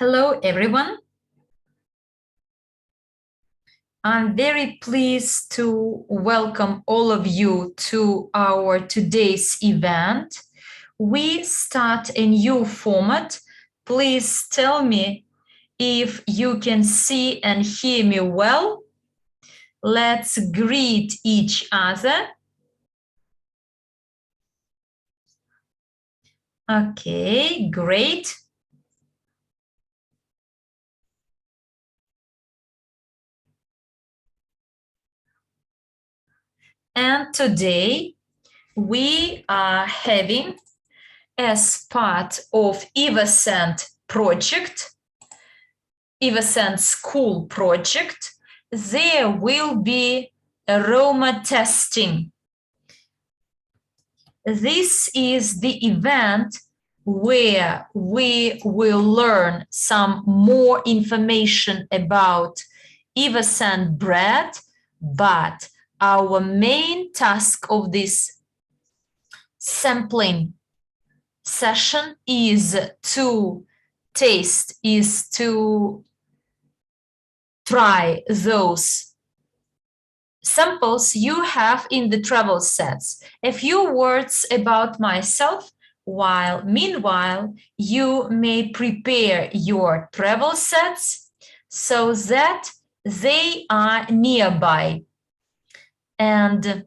Hello, everyone. I'm very pleased to welcome all of you to our today's event. We start a new format. Please tell me if you can see and hear me well. Let's greet each other. Okay, great. And today we are having, as part of EvoScent project, EvoScent school project, there will be aroma testing. This is the event where we will learn some more information about EvoScent bread, but our main task of this sampling session is to taste, is to try those samples you have in the travel sets. A few words about myself, while meanwhile you may prepare your travel sets so that they are nearby. And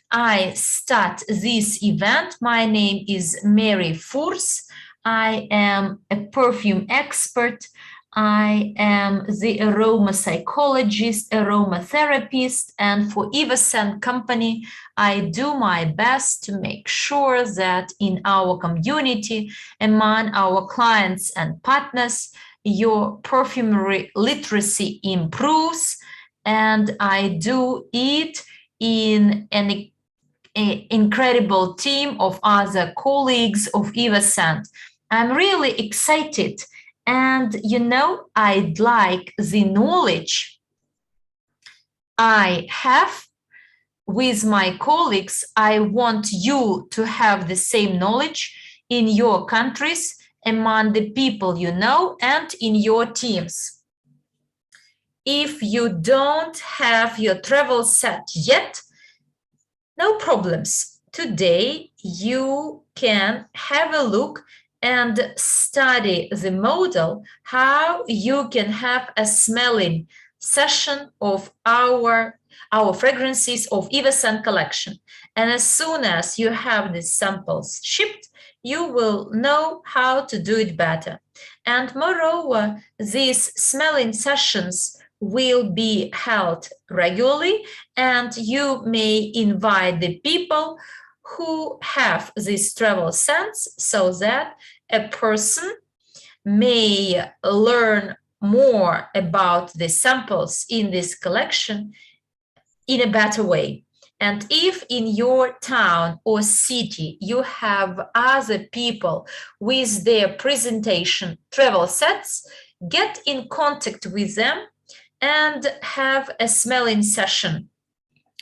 I start this event. My name is Mary Furs. I am a perfume expert. I am the aroma psychologist, aromatherapist, and for EvoScent company, I do my best to make sure that in our community, among our clients and partners, your perfumery literacy improves, and I do it in an incredible team of other colleagues of EvoScent. I'm really excited. And, you know, I'd like the knowledge I have with my colleagues. I want you to have the same knowledge in your countries, among the people you know, and in your teams. If you don't have your travel set yet, no problems. Today, you can have a look and study the model, how you can have a smelling session of our fragrances of EvoScent collection. And as soon as you have the samples shipped, you will know how to do it better. And moreover, these smelling sessions will be held regularly, and you may invite the people who have these travel scents so that a person may learn more about the samples in this collection in a better way. And if in your town or city you have other people with their presentation travel sets, get in contact with them and have a smelling session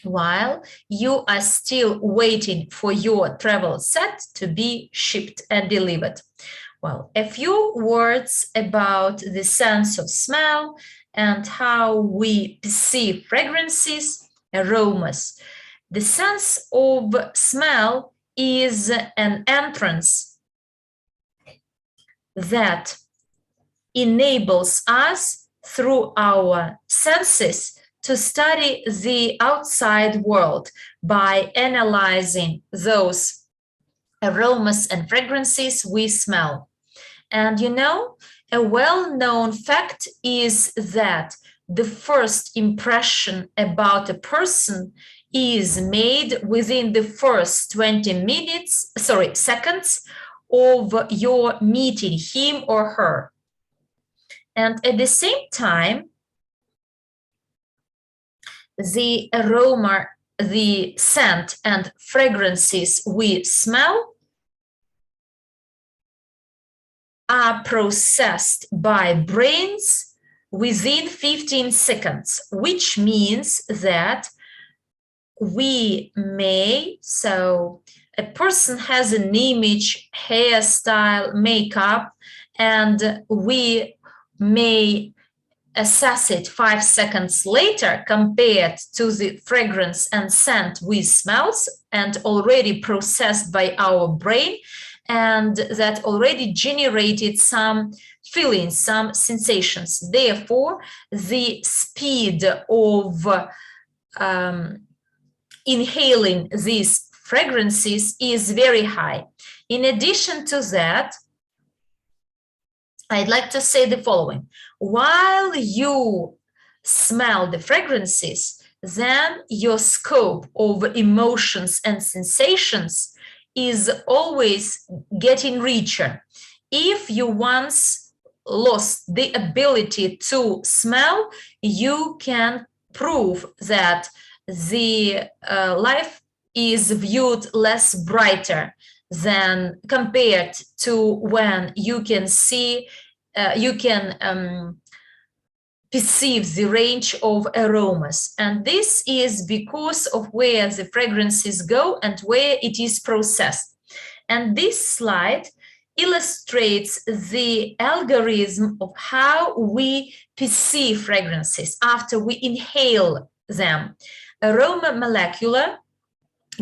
while you are still waiting for your travel set to be shipped and delivered. Well, a few words about the sense of smell and how we perceive fragrances, aromas. The sense of smell is an entrance that enables us through our senses to study the outside world by analyzing those aromas and fragrances we smell. And you know, a well-known fact is that the first impression about a person is made within the first 20 seconds of your meeting him or her. And at the same time, the aroma, the scent and fragrances we smell are processed by brains within 15 seconds, which means that we may, so a person has an image, hairstyle, makeup, and we may assess it 5 seconds later compared to the fragrance and scent we smells and already processed by our brain, and that already generated some feelings, some sensations. Therefore, the speed of inhaling these fragrances is very high. In addition to that, I'd like to say the following. While you smell the fragrances, then your scope of emotions and sensations is always getting richer. If you once lost the ability to smell, you can prove that the life is viewed less brighter than compared to when you can see, you can perceive the range of aromas. And this is because of where the fragrances go and where it is processed. And this slide illustrates the algorithm of how we perceive fragrances after we inhale them. Aroma molecule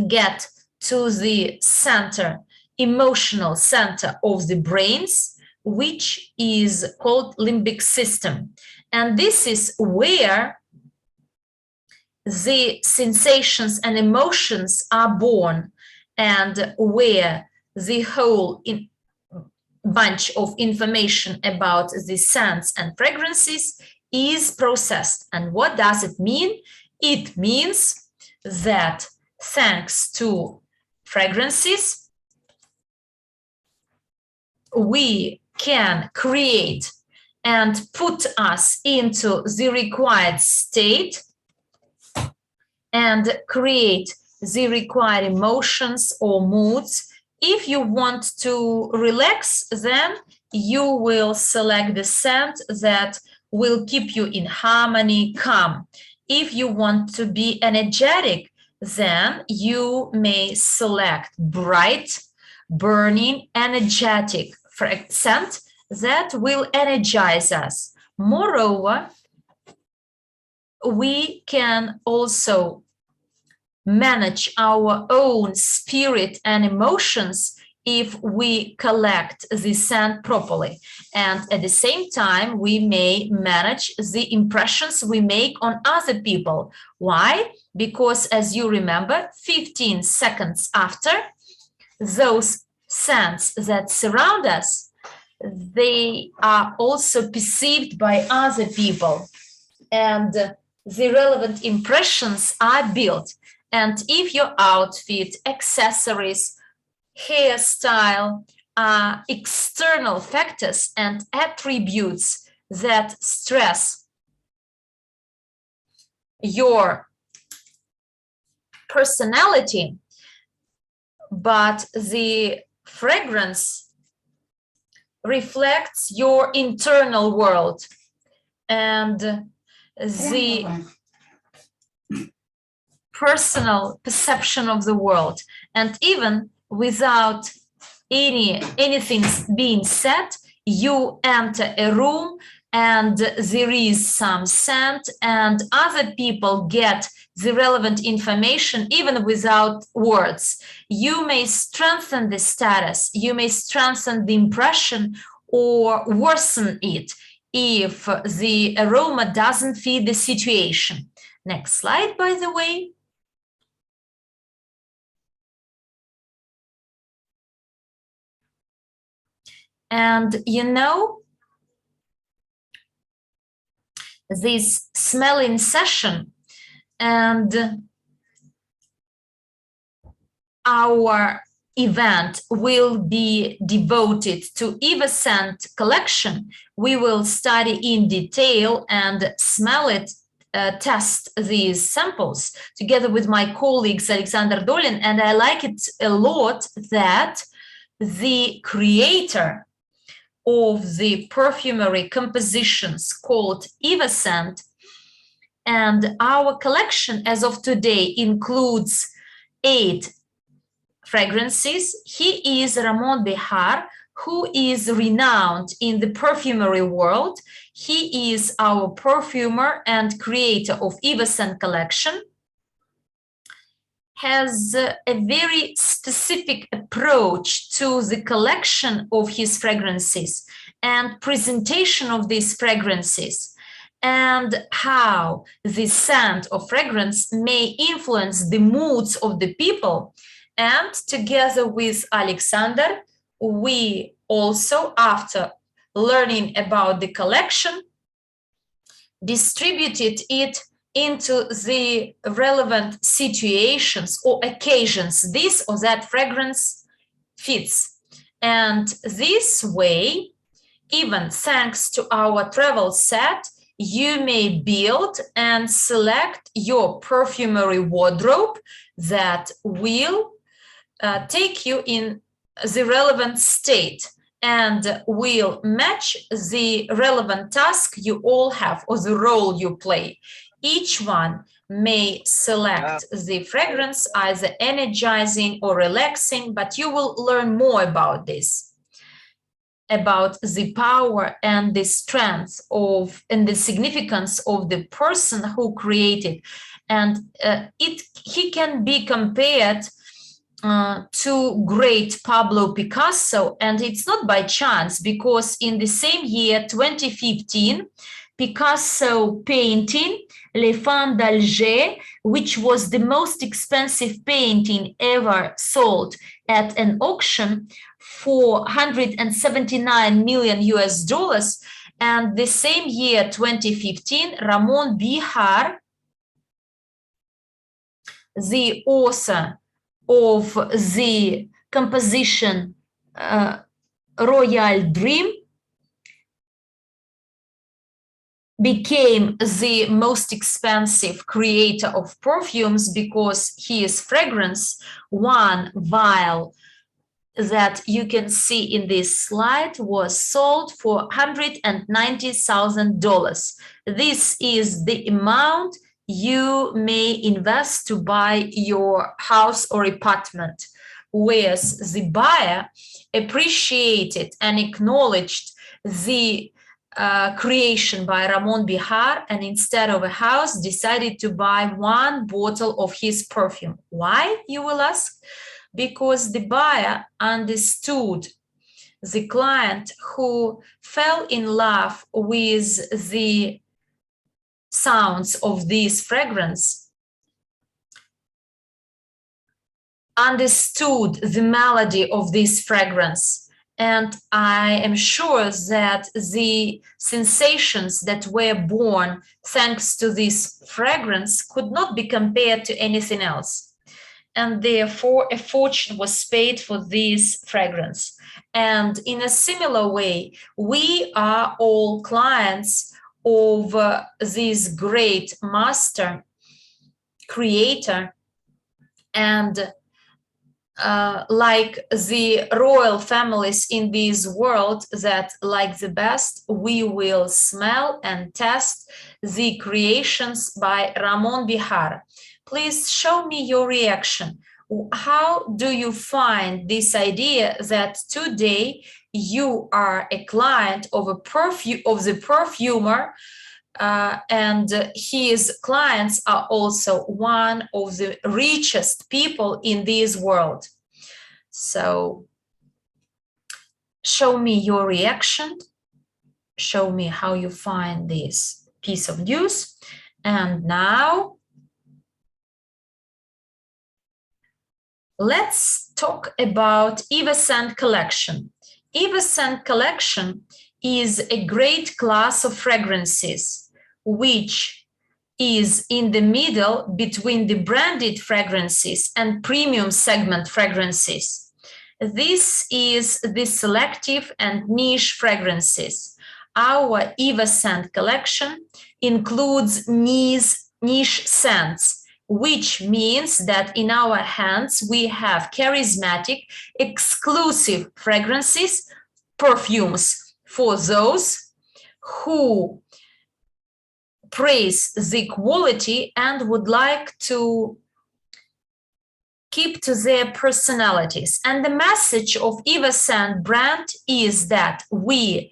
get to the center, emotional center of the brains, which is called limbic system. And this is where the sensations and emotions are born, and where the whole bunch of information about the scents and fragrances is processed. And what does it mean? It means that thanks to fragrances, we can create and put us into the required state and create the required emotions or moods. If you want to relax, then you will select the scent that will keep you in harmony, calm. If you want to be energetic, then you may select bright, burning, energetic scent that will energize us. Moreover, we can also manage our own spirit and emotions if we collect the scent properly. And at the same time, we may manage the impressions we make on other people. Why? Because, as you remember, 15 seconds after, those scents that surround us, they are also perceived by other people, and the relevant impressions are built. And if your outfit, accessories, hairstyle are external factors and attributes that stress your personality, but the fragrance reflects your internal world and the personal perception of the world. And even without anything being said, you enter a room and there is some scent, and other people get the relevant information even without words. You may strengthen the status, you may strengthen the impression or worsen it if the aroma doesn't fit the situation. Next slide, by the way. And you know, this smelling session and our event will be devoted to EvoScent collection. We will study in detail and smell it, test these samples together with my colleagues Alexander Dolin, and I like it a lot that the creator of the perfumery compositions called EvoScent, and our collection as of today includes 8 fragrances. He is Ramon Behar, who is renowned in the perfumery world. He is our perfumer and creator of EvoScent collection. Has a very specific approach to the collection of his fragrances and presentation of these fragrances, and how the scent of fragrance may influence the moods of the people. And together with Alexander, we also, after learning about the collection, distributed it into the relevant situations or occasions this or that fragrance fits. And this way, even thanks to our travel set, you may build and select your perfumery wardrobe that will take you in the relevant state and will match the relevant task you all have or the role you play. Each one may select the fragrance either energizing or relaxing, but you will learn more about this, about the power and the strength of and the significance of the person who created. And he can be compared to great Pablo Picasso, and it's not by chance, because in the same year 2015, Picasso painting Les Femmes d'Alger, which was the most expensive painting ever sold at an auction for 179 million US dollars. And the same year 2015, Ramon Bihar, the author of the composition Royal Dream, became the most expensive creator of perfumes because his fragrance, one vial that you can see in this slide, was sold for $190,000. This is the amount you may invest to buy your house or apartment, whereas the buyer appreciated and acknowledged the creation by Ramon Bihar, and instead of a house decided to buy one bottle of his perfume. Why, you will ask? Because the buyer understood the client who fell in love with the sounds of this fragrance, understood the melody of this fragrance. And I am sure that the sensations that were born thanks to this fragrance could not be compared to anything else. And therefore, a fortune was paid for this fragrance. And in a similar way, we are all clients of this great master, creator, and like the royal families in this world that like the best, we will smell and test the creations by Ramon Bihar. Please show me your reaction. How do you find this idea that today you are a client of the perfumer, and his clients are also one of the richest people in this world? So show me your reaction. Show me how you find this piece of news. And now let's talk about EvoScent collection. EvoScent collection is a great class of fragrances which is in the middle between the branded fragrances and premium segment fragrances. This is the selective and niche fragrances. Our EvoScent collection includes niche scents, which means that in our hands we have charismatic, exclusive fragrances, perfumes, for those who praise the quality and would like to keep to their personalities. And the message of EvoScent brand is that we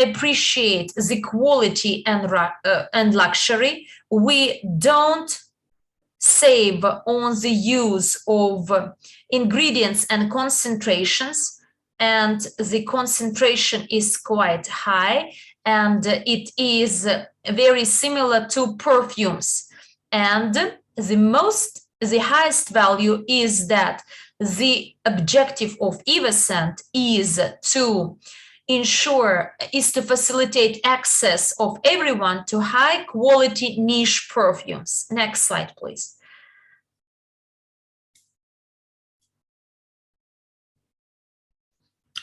appreciate the quality and luxury. We don't save on the use of ingredients and concentrations, and the concentration is quite high, and it is very similar to perfumes. And the highest value is that the objective of EvoScent is to facilitate access of everyone to high quality niche perfumes. Next slide, please.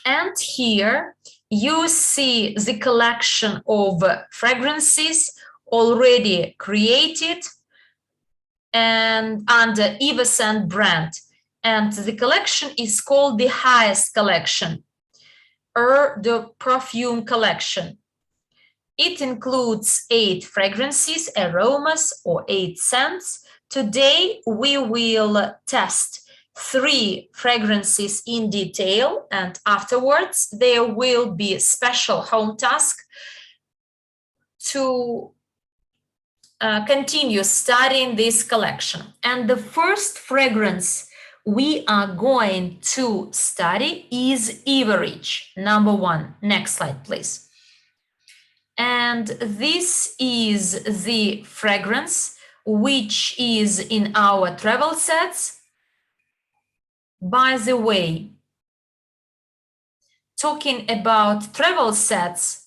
And here you see the collection of fragrances already created and under EvoScent brand. And the collection is called the highest collection, or the perfume collection. It includes 8 fragrances, aromas, or 8 scents. Today, we will test 3 fragrances in detail, and afterwards, there will be a special home task to continue studying this collection. And the first fragrance we are going to study is Evorich, number 1. Next slide, please. And this is the fragrance which is in our travel sets. By the way, talking about travel sets,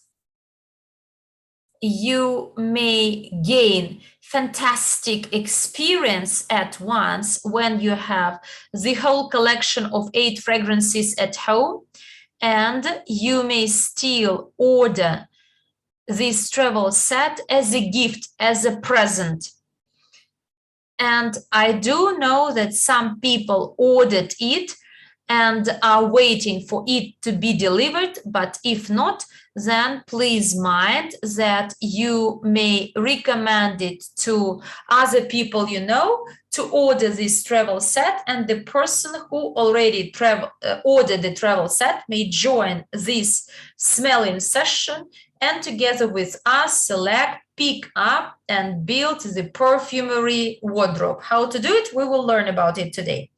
you may gain fantastic experience at once when you have the whole collection of 8 fragrances at home, and you may still order this travel set as a gift, as a present. And I do know that some people ordered it and are waiting for it to be delivered, but if not, then please mind that you may recommend it to other people you know to order this travel set, and the person who already ordered the travel set may join this smelling session and together with us select, pick up, and build the perfumery wardrobe. How to do it? We will learn about it today.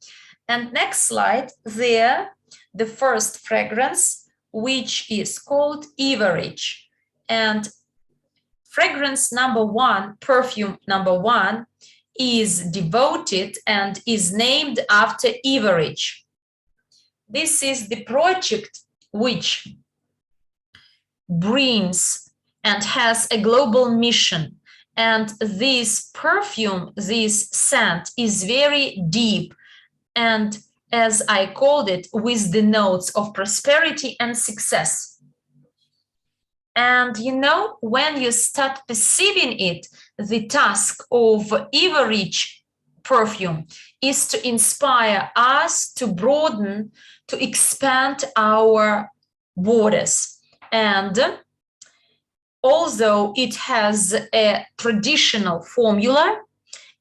And next slide, there, the first fragrance, which is called Evorich. And fragrance number 1, perfume number 1, is devoted and is named after Evorich. This is the project which brings and has a global mission. And this perfume, this scent is very deep, and as I called it, with the notes of prosperity and success. And you know, when you start perceiving it, the task of Evorich perfume is to inspire us to broaden, to expand our borders. And although it has a traditional formula,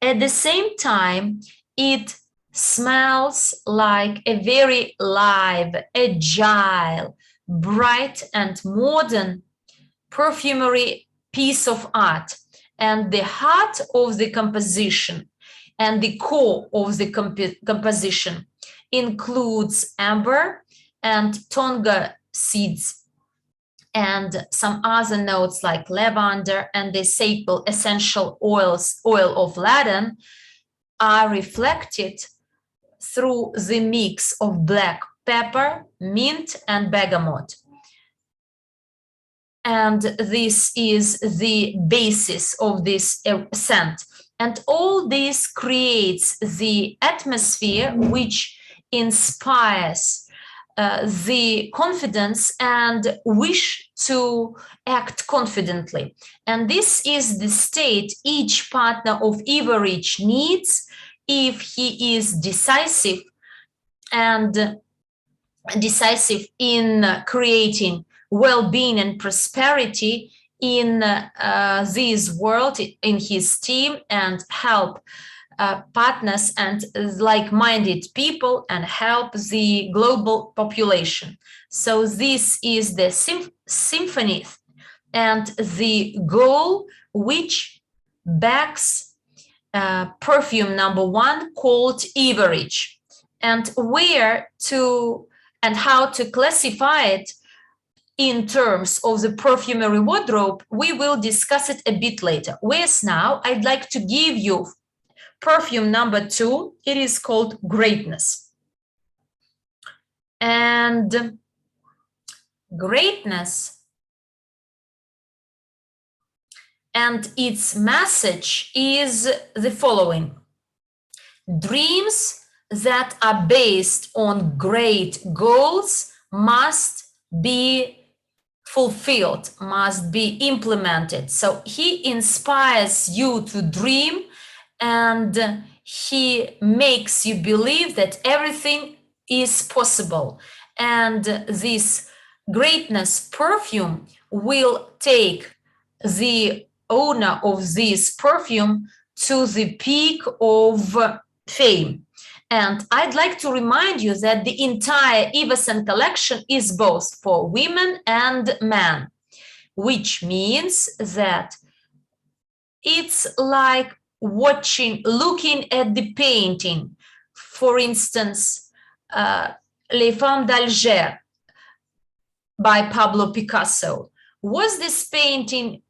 at the same time, it smells like a very live, agile, bright, and modern perfumery piece of art. And the heart of the composition and the core of the composition includes amber and tonga seeds and some other notes like lavender, and the sable essential oil of ladon are reflected through the mix of black pepper, mint, and bergamot. And this is the basis of this scent. And all this creates the atmosphere which inspires the confidence and wish to act confidently. And this is the state each partner of Evorich needs if he is decisive and decisive in creating well-being and prosperity in this world, in his team, and help partners and like-minded people and help the global population. So this is the symphony and the goal which backs perfume #1 called Evorich, and where to and how to classify it in terms of the perfumery wardrobe, we will discuss it a bit later. Whereas now I'd like to give you perfume #2. It is called Greatness. And greatness and its message is the following: dreams that are based on great goals must be fulfilled, must be implemented. So he inspires you to dream, and he makes you believe that everything is possible. And this greatness perfume will take the owner of this perfume to the peak of fame. And I'd like to remind you that the entire EvoScent collection is both for women and men, which means that it's like looking at the painting. For instance, Les Femmes d'Alger by Pablo Picasso. Was this painting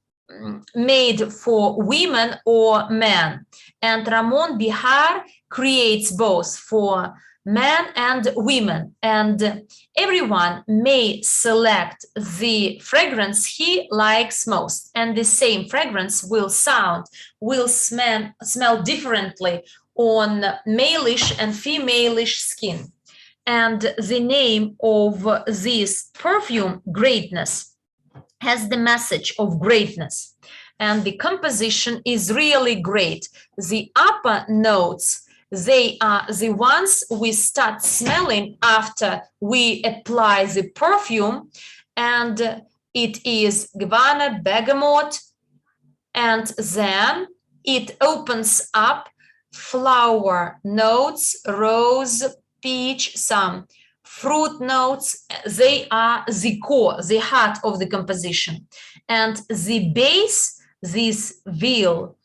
made for women or men? And Ramon Bihar creates both for men and women, and everyone may select the fragrance he likes most, and the same fragrance will smell differently on male-ish and female-ish skin. And the name of this perfume, Greatness, has the message of greatness, and the composition is really great. The upper notes, they are the ones we start smelling after we apply the perfume, and it is guava, bergamot, and then it opens up flower notes, rose, peach, some fruit notes. They are the core, the heart of the composition. And the base, these veal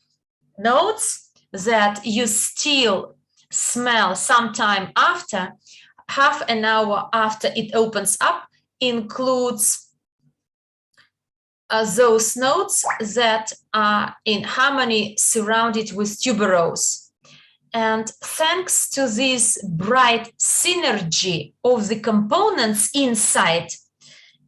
notes that you still smell sometime after, half an hour after it opens up, includes those notes that are in harmony surrounded with tuberose. And thanks to this bright synergy of the components inside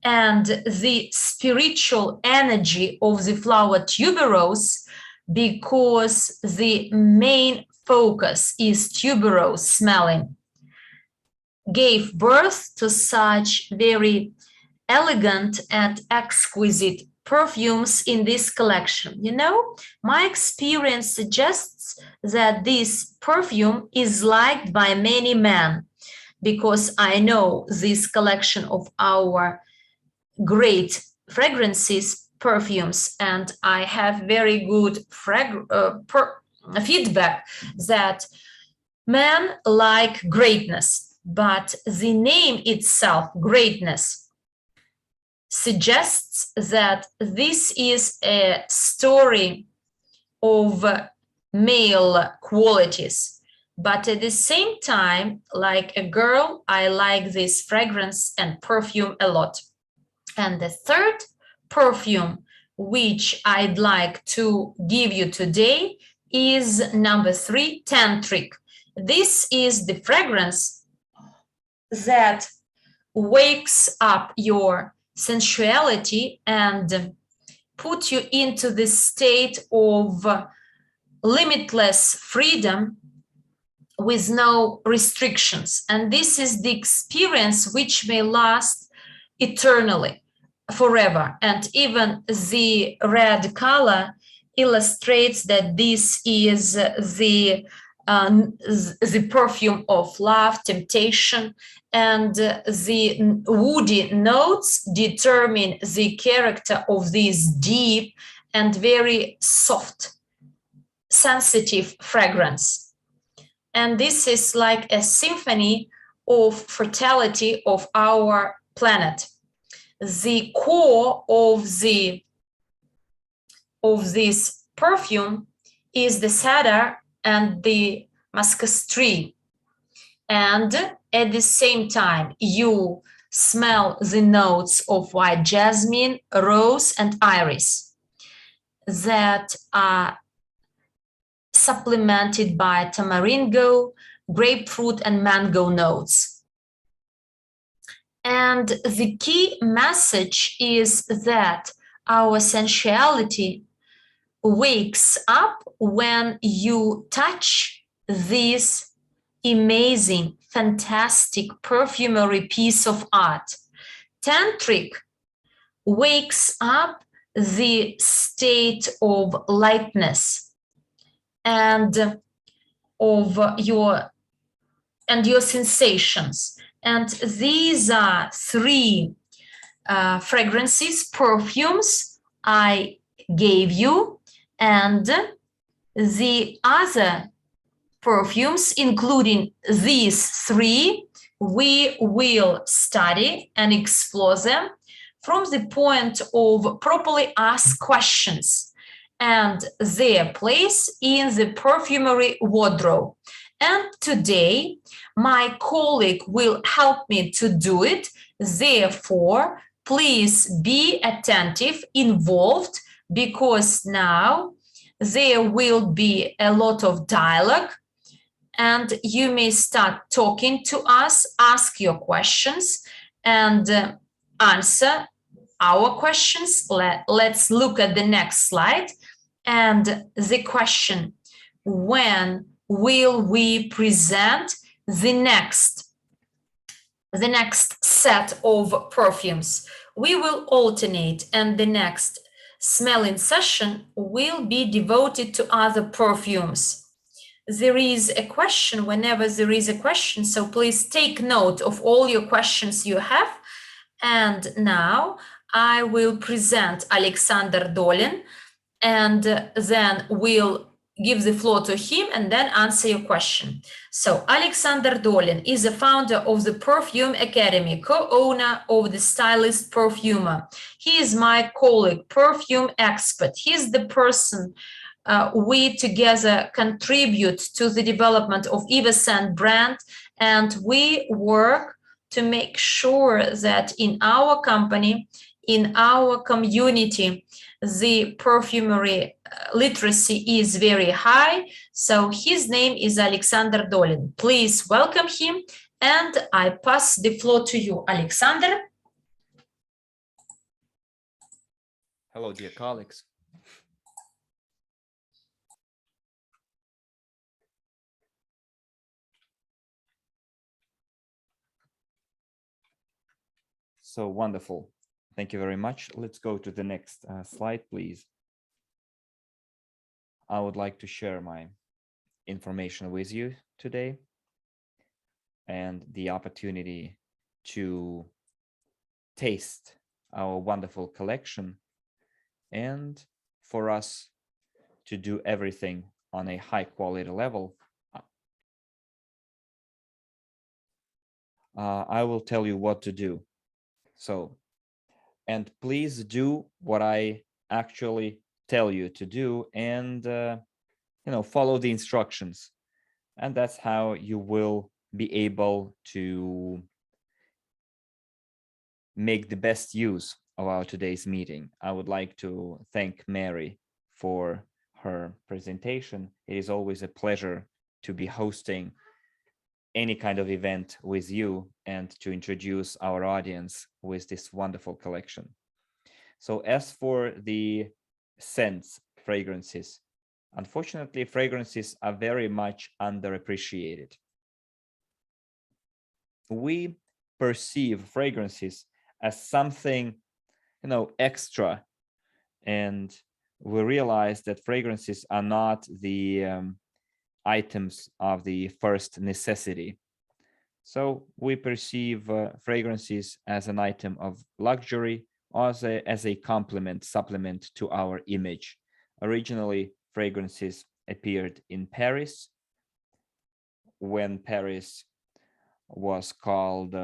and the spiritual energy of the flower tuberose, because the main focus is tuberose smelling, gave birth to such very elegant and exquisite perfumes in this collection. You know, my experience suggests that this perfume is liked by many men, because I know this collection of our great fragrances, perfumes, and I have very good feedback that men like greatness, but the name itself, Greatness, suggests that this is a story of male qualities. But at the same time, like a girl, I like this fragrance and perfume a lot. And the third perfume which I'd like to give you today is #3, Tantric. This is the fragrance that wakes up your sensuality and put you into this state of limitless freedom with no restrictions. And this is the experience which may last eternally, forever. And even the red color illustrates that this is the perfume of love, temptation, and the woody notes determine the character of this deep and very soft, sensitive fragrance. And this is like a symphony of fertility of our planet. The core of this perfume is the cedar and the muscus tree. And at the same time, you smell the notes of white jasmine, rose, and iris that are supplemented by tamaringo, grapefruit, and mango notes. And the key message is that our sensuality wakes up when you touch this amazing, fantastic perfumery piece of art. Tantric wakes up the state of lightness and of your sensations. And these are three fragrances, perfumes I gave you, and the other perfumes, including these three, we will study and explore them from the point of properly asked questions and their place in the perfumery wardrobe. And today, my colleague will help me to do it. Therefore, please be attentive, involved, because now there will be a lot of dialogue and you may start talking to us, ask your questions, and answer our questions. Let's look at the next slide. And the question, when will we present the next set of perfumes? We will alternate, and the next smelling session will be devoted to other perfumes. There is a question whenever there is a question, so please take note of all your questions you have. And now I will present Alexander Dolin, and then we'll give the floor to him and then answer your question. So Alexander Dolin is the founder of the Perfume Academy, co-owner of the stylist Perfumer. He is my colleague, perfume expert. He's the person we together contribute to the development of EvoScent brand, and we work to make sure that in our company, in our community, the perfumery literacy is very high. So his name is Alexander Dolin. Please welcome him, and I pass the floor to you, Alexander. Hello, dear colleagues. So wonderful. Thank you very much. Let's go to the next slide, please. I would like to share my information with you today and the opportunity to taste our wonderful collection and for us to do everything on a high quality level. I will tell you what to do. So, and please do what I actually tell you to do, and follow the instructions, and that's how you will be able to make the best use of our today's meeting. I would like to thank Mary for her presentation. It is always a pleasure to be hosting any kind of event with you and to introduce our audience with this wonderful collection. So as for the scents, fragrances, unfortunately, fragrances are very much underappreciated. We perceive fragrances as something, extra, and we realize that fragrances are not the items of the first necessity. So we perceive fragrances as an item of luxury, or as a complement, supplement to our image. Originally, fragrances appeared in Paris when Paris was called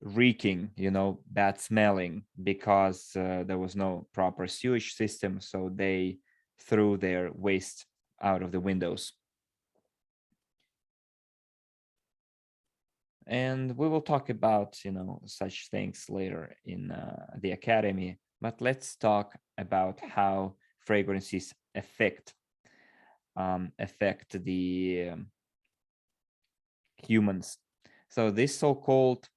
reeking, bad smelling, because there was no proper sewage system, so they threw their waste out of the windows. And we will talk about, such things later in the academy, but let's talk about how fragrances affect the humans. So this so-called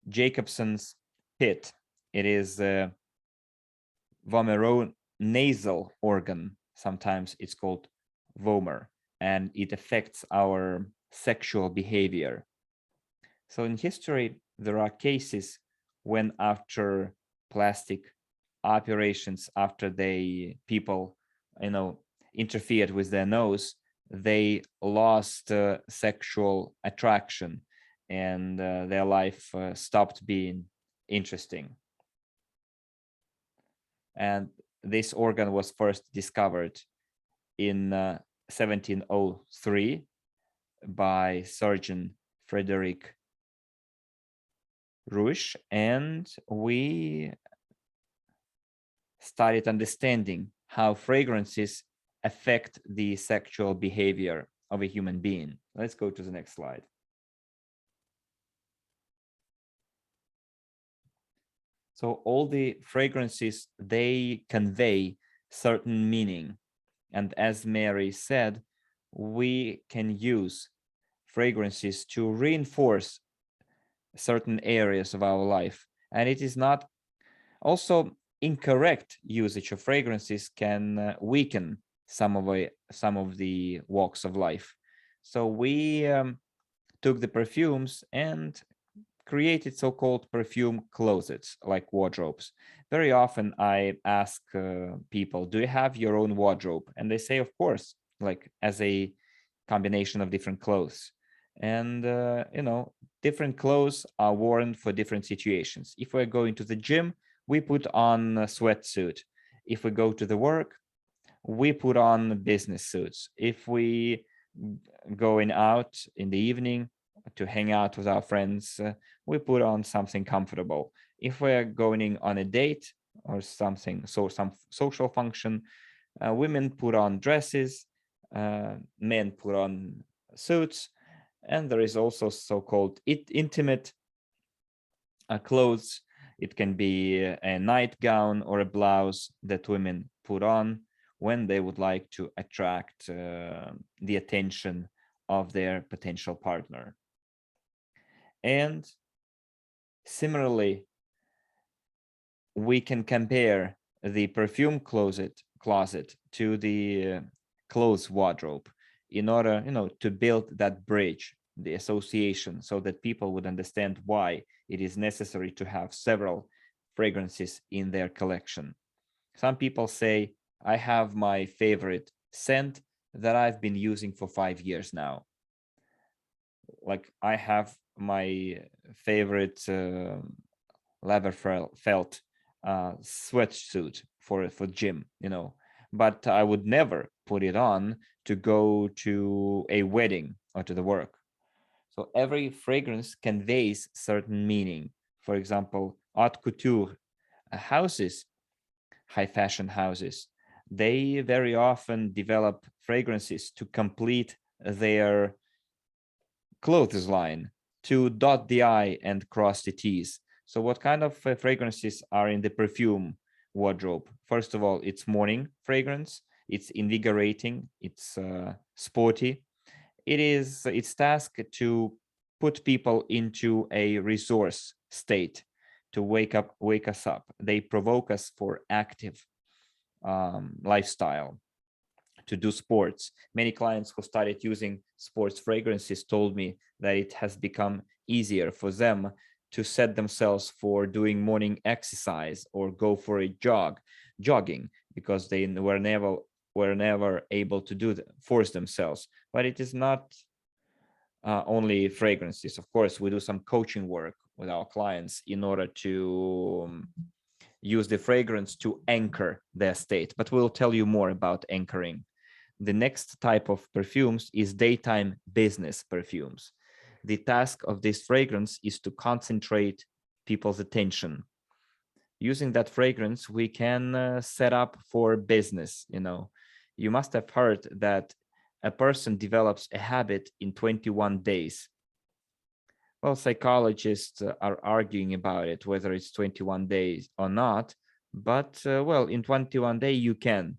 Jacobson's pit, it is a vomeronasal organ. Sometimes it's called vomer, and it affects our sexual behavior. So in history, there are cases when after plastic operations, after people, interfered with their nose, they lost sexual attraction, and their life stopped being interesting. And this organ was first discovered in 1703 by Surgeon Frederick Rush, and we started understanding how fragrances affect the sexual behavior of a human being. Let's go to the next slide. So all the fragrances, they convey certain meaning. And as Mary said, we can use fragrances to reinforce certain areas of our life. And it is not also incorrect usage of fragrances can weaken some of the walks of life. So we took the perfumes and created so-called perfume closets, like wardrobes. Very often I ask people, do you have your own wardrobe? And they say, of course, like as a combination of different clothes. And different clothes are worn for different situations. If we're going to the gym, we put on a sweatsuit. If we go to the work, we put on business suits. If we going out in the evening to hang out with our friends, we put on something comfortable. If we're going on a date or something, so some social function, women put on dresses, men put on suits, and there is also so-called intimate clothes. It can be a nightgown or a blouse that women put on when they would like to attract the attention of their potential partner. And similarly, we can compare the perfume closet to the clothes wardrobe in order, to build that bridge, the association, so that people would understand why it is necessary to have several fragrances in their collection. Some people say, I have my favorite scent that I've been using for 5 years now. Like I have my favorite leather felt sweatsuit for gym, but I would never put it on to go to a wedding or to the work. So every fragrance conveys certain meaning. For example, haute couture houses, high fashion houses, they very often develop fragrances to complete their clothes line, to dot the I and cross the T's. So what kind of fragrances are in the perfume wardrobe? First of all, it's morning fragrance. It's invigorating. It's sporty. It's task to put people into a resource state, to wake us up. They provoke us for active lifestyle, to do sports. Many clients who started using sports fragrances told me that it has become easier for them to set themselves for doing morning exercise or go for a jogging, because they were never able to force themselves. But it is not only fragrances. Of course, we do some coaching work with our clients in order to use the fragrance to anchor their state, but we'll tell you more about anchoring. The next type of perfumes is daytime business perfumes. The task of this fragrance is to concentrate people's attention. Using that fragrance, we can set up for business. You must have heard that a person develops a habit in 21 days. Well, psychologists are arguing about it, whether it's 21 days or not. But, well, in 21 days, you can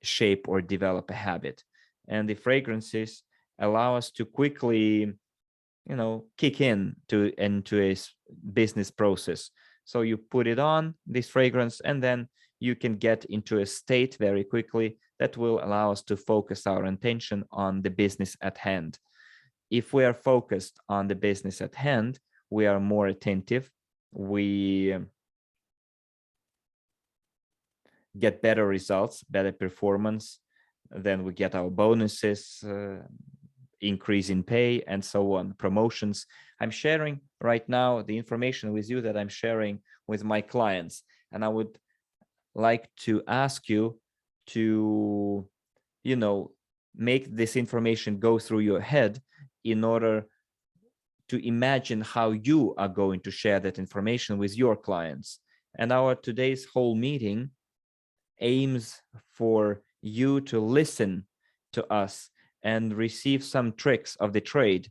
shape or develop a habit. And the fragrances allow us to quickly, kick into a business process. So you put it on, this fragrance, and then you can get into a state very quickly that will allow us to focus our attention on the business at hand. If we are focused on the business at hand, we are more attentive. We get better results, better performance. Then we get our bonuses, increase in pay, and so on, promotions. I'm sharing right now the information with you that I'm sharing with my clients. And I would like to ask you to, make this information go through your head in order to imagine how you are going to share that information with your clients. And our today's whole meeting aims for you to listen to us and receive some tricks of the trade,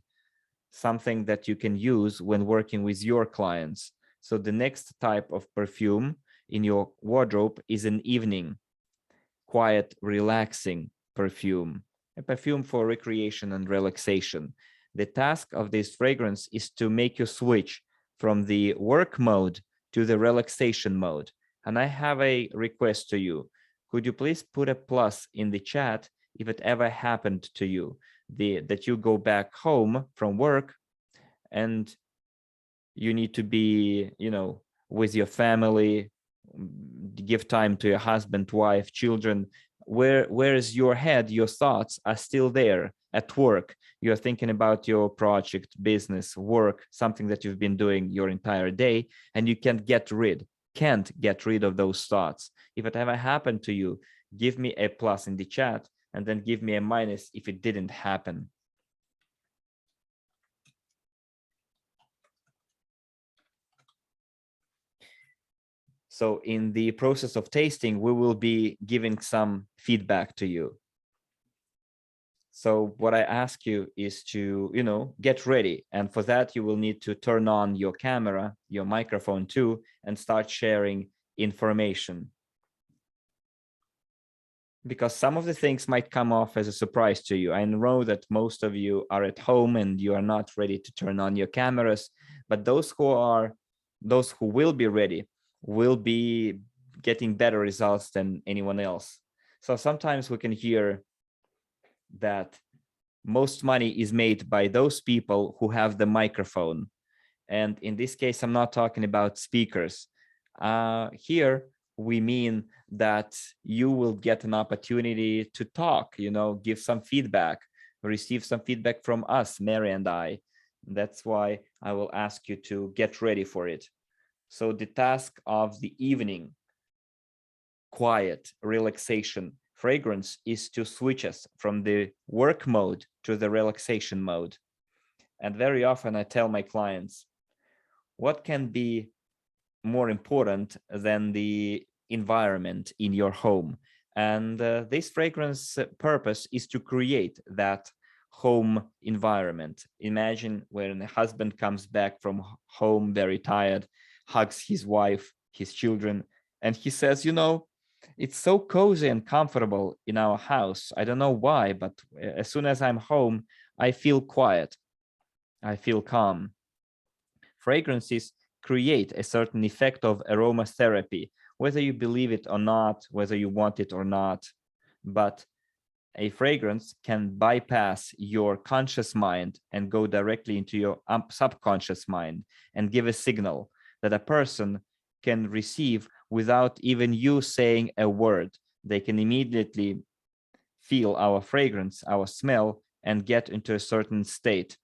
something that you can use when working with your clients. So the next type of perfume in your wardrobe is an evening, quiet, relaxing perfume, a perfume for recreation and relaxation. The task of this fragrance is to make you switch from the work mode to the relaxation mode. And I have a request to you. Could you please put a plus in the chat if it ever happened to you, that you go back home from work and you need to be, with your family, give time to your husband, wife, children. Where is your head? Your thoughts are still there at work. You're thinking about your project, business, work, something that you've been doing your entire day, and you can't get rid of those thoughts. If it ever happened to you, give me a plus in the chat and then give me a minus if it didn't happen. So in the process of tasting, we will be giving some feedback to you. So what I ask you is to, get ready. And for that, you will need to turn on your camera, your microphone too, and start sharing information. Because some of the things might come off as a surprise to you. I know that most of you are at home and you are not ready to turn on your cameras, but those who will be ready will be getting better results than anyone else. So sometimes we can hear that most money is made by those people who have the microphone. And in this case, I'm not talking about speakers. Here, we mean that you will get an opportunity to talk, give some feedback, receive some feedback from us, Mary and I. That's why I will ask you to get ready for it. So the task of the evening, quiet, relaxation, fragrance is to switch us from the work mode to the relaxation mode. And very often I tell my clients, what can be more important than the environment in your home? And this fragrance purpose is to create that home environment. Imagine when a husband comes back from home very tired, hugs his wife, his children, and he says, it's so cozy and comfortable in our house. I don't know why, but as soon as I'm home, I feel quiet. I feel calm. Fragrances create a certain effect of aromatherapy, whether you believe it or not, whether you want it or not. But a fragrance can bypass your conscious mind and go directly into your subconscious mind and give a signal that a person can receive without even you saying a word. They can immediately feel our fragrance, our smell, and get into a certain state.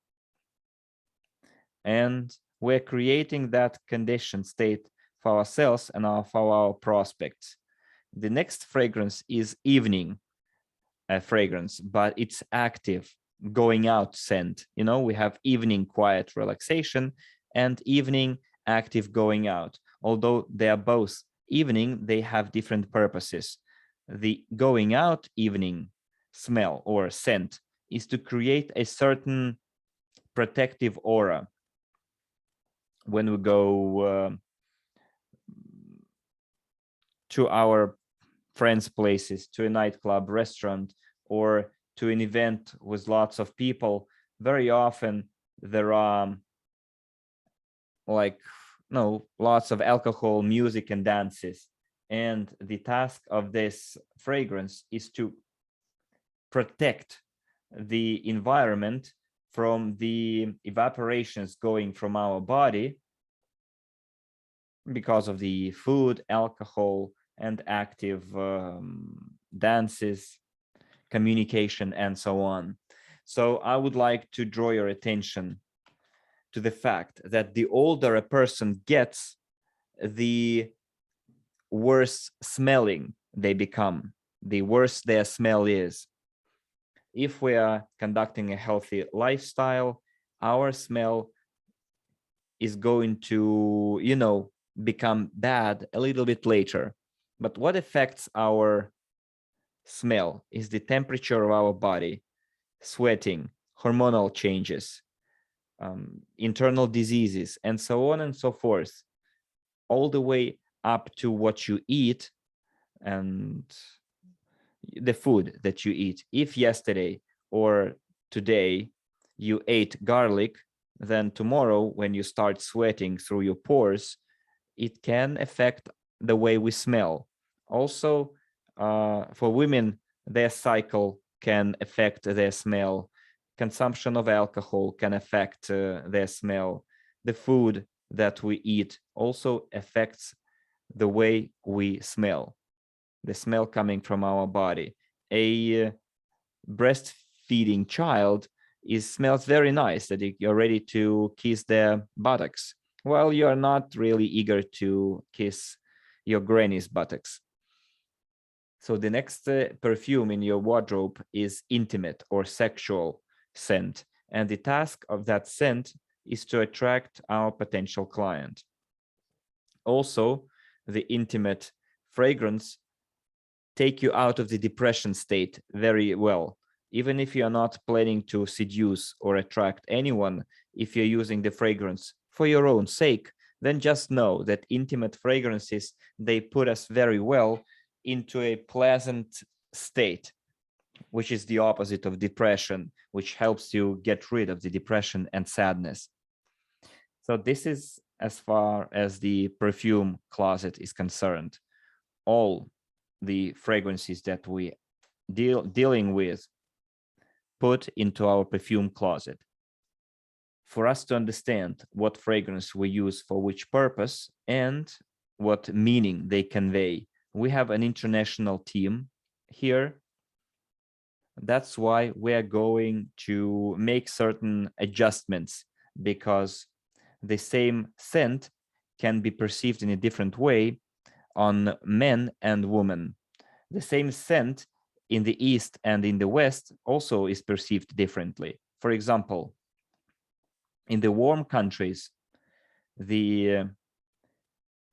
And we're creating that condition state for ourselves and for our prospects. The next fragrance is evening. fragrance, but it's active going out scent. You know, we have evening quiet relaxation and evening active going out. Although they are both evening, they have different purposes. The going out evening smell or scent is to create a certain protective aura. When we go to our friends' places, to a nightclub, restaurant, or to an event with lots of people, very often there are lots of alcohol, music, and dances. And the task of this fragrance is to protect the environment from the evaporations going from our body because of the food, alcohol, and active dances, communication, and so on. So I would like to draw your attention to the fact that the older a person gets, the worse smelling they become, the worse their smell is. If we are conducting a healthy lifestyle, our smell is going to, become bad a little bit later. But what affects our smell is the temperature of our body, sweating, hormonal changes, internal diseases, and so on and so forth, all the way up to what you eat and the food that you eat. If yesterday or today you ate garlic, then tomorrow when you start sweating through your pores, it can affect the way we smell. Also, for women, their cycle can affect their smell. Consumption of alcohol can affect their smell. The food that we eat also affects the way we smell, the smell coming from our body. A breastfeeding child smells very nice, that you're ready to kiss their buttocks, while you're not really eager to kiss your granny's buttocks. So the next perfume in your wardrobe is intimate or sexual scent. And the task of that scent is to attract our potential client. Also, the intimate fragrance take you out of the depression state very well. Even if you're not planning to seduce or attract anyone, if you're using the fragrance for your own sake, then just know that intimate fragrances, they put us very well into a pleasant state, which is the opposite of depression, which helps you get rid of the depression and sadness. So this is as far as the perfume closet is concerned. All the fragrances that we dealing with put into our perfume closet. For us to understand what fragrance we use for which purpose and what meaning they convey, we have an international team here. That's why we are going to make certain adjustments, because the same scent can be perceived in a different way on men and women. The same scent in the East and in the West also is perceived differently. For example, in the warm countries, the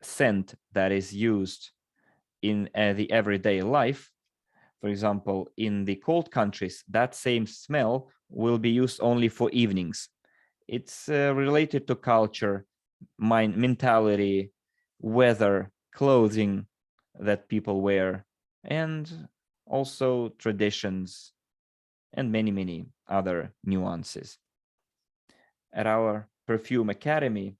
scent that is used in the everyday life, for example, in the cold countries, that same smell will be used only for evenings. It's related to culture, mentality, weather, clothing that people wear, and also traditions and many, many other nuances. At our Perfume Academy,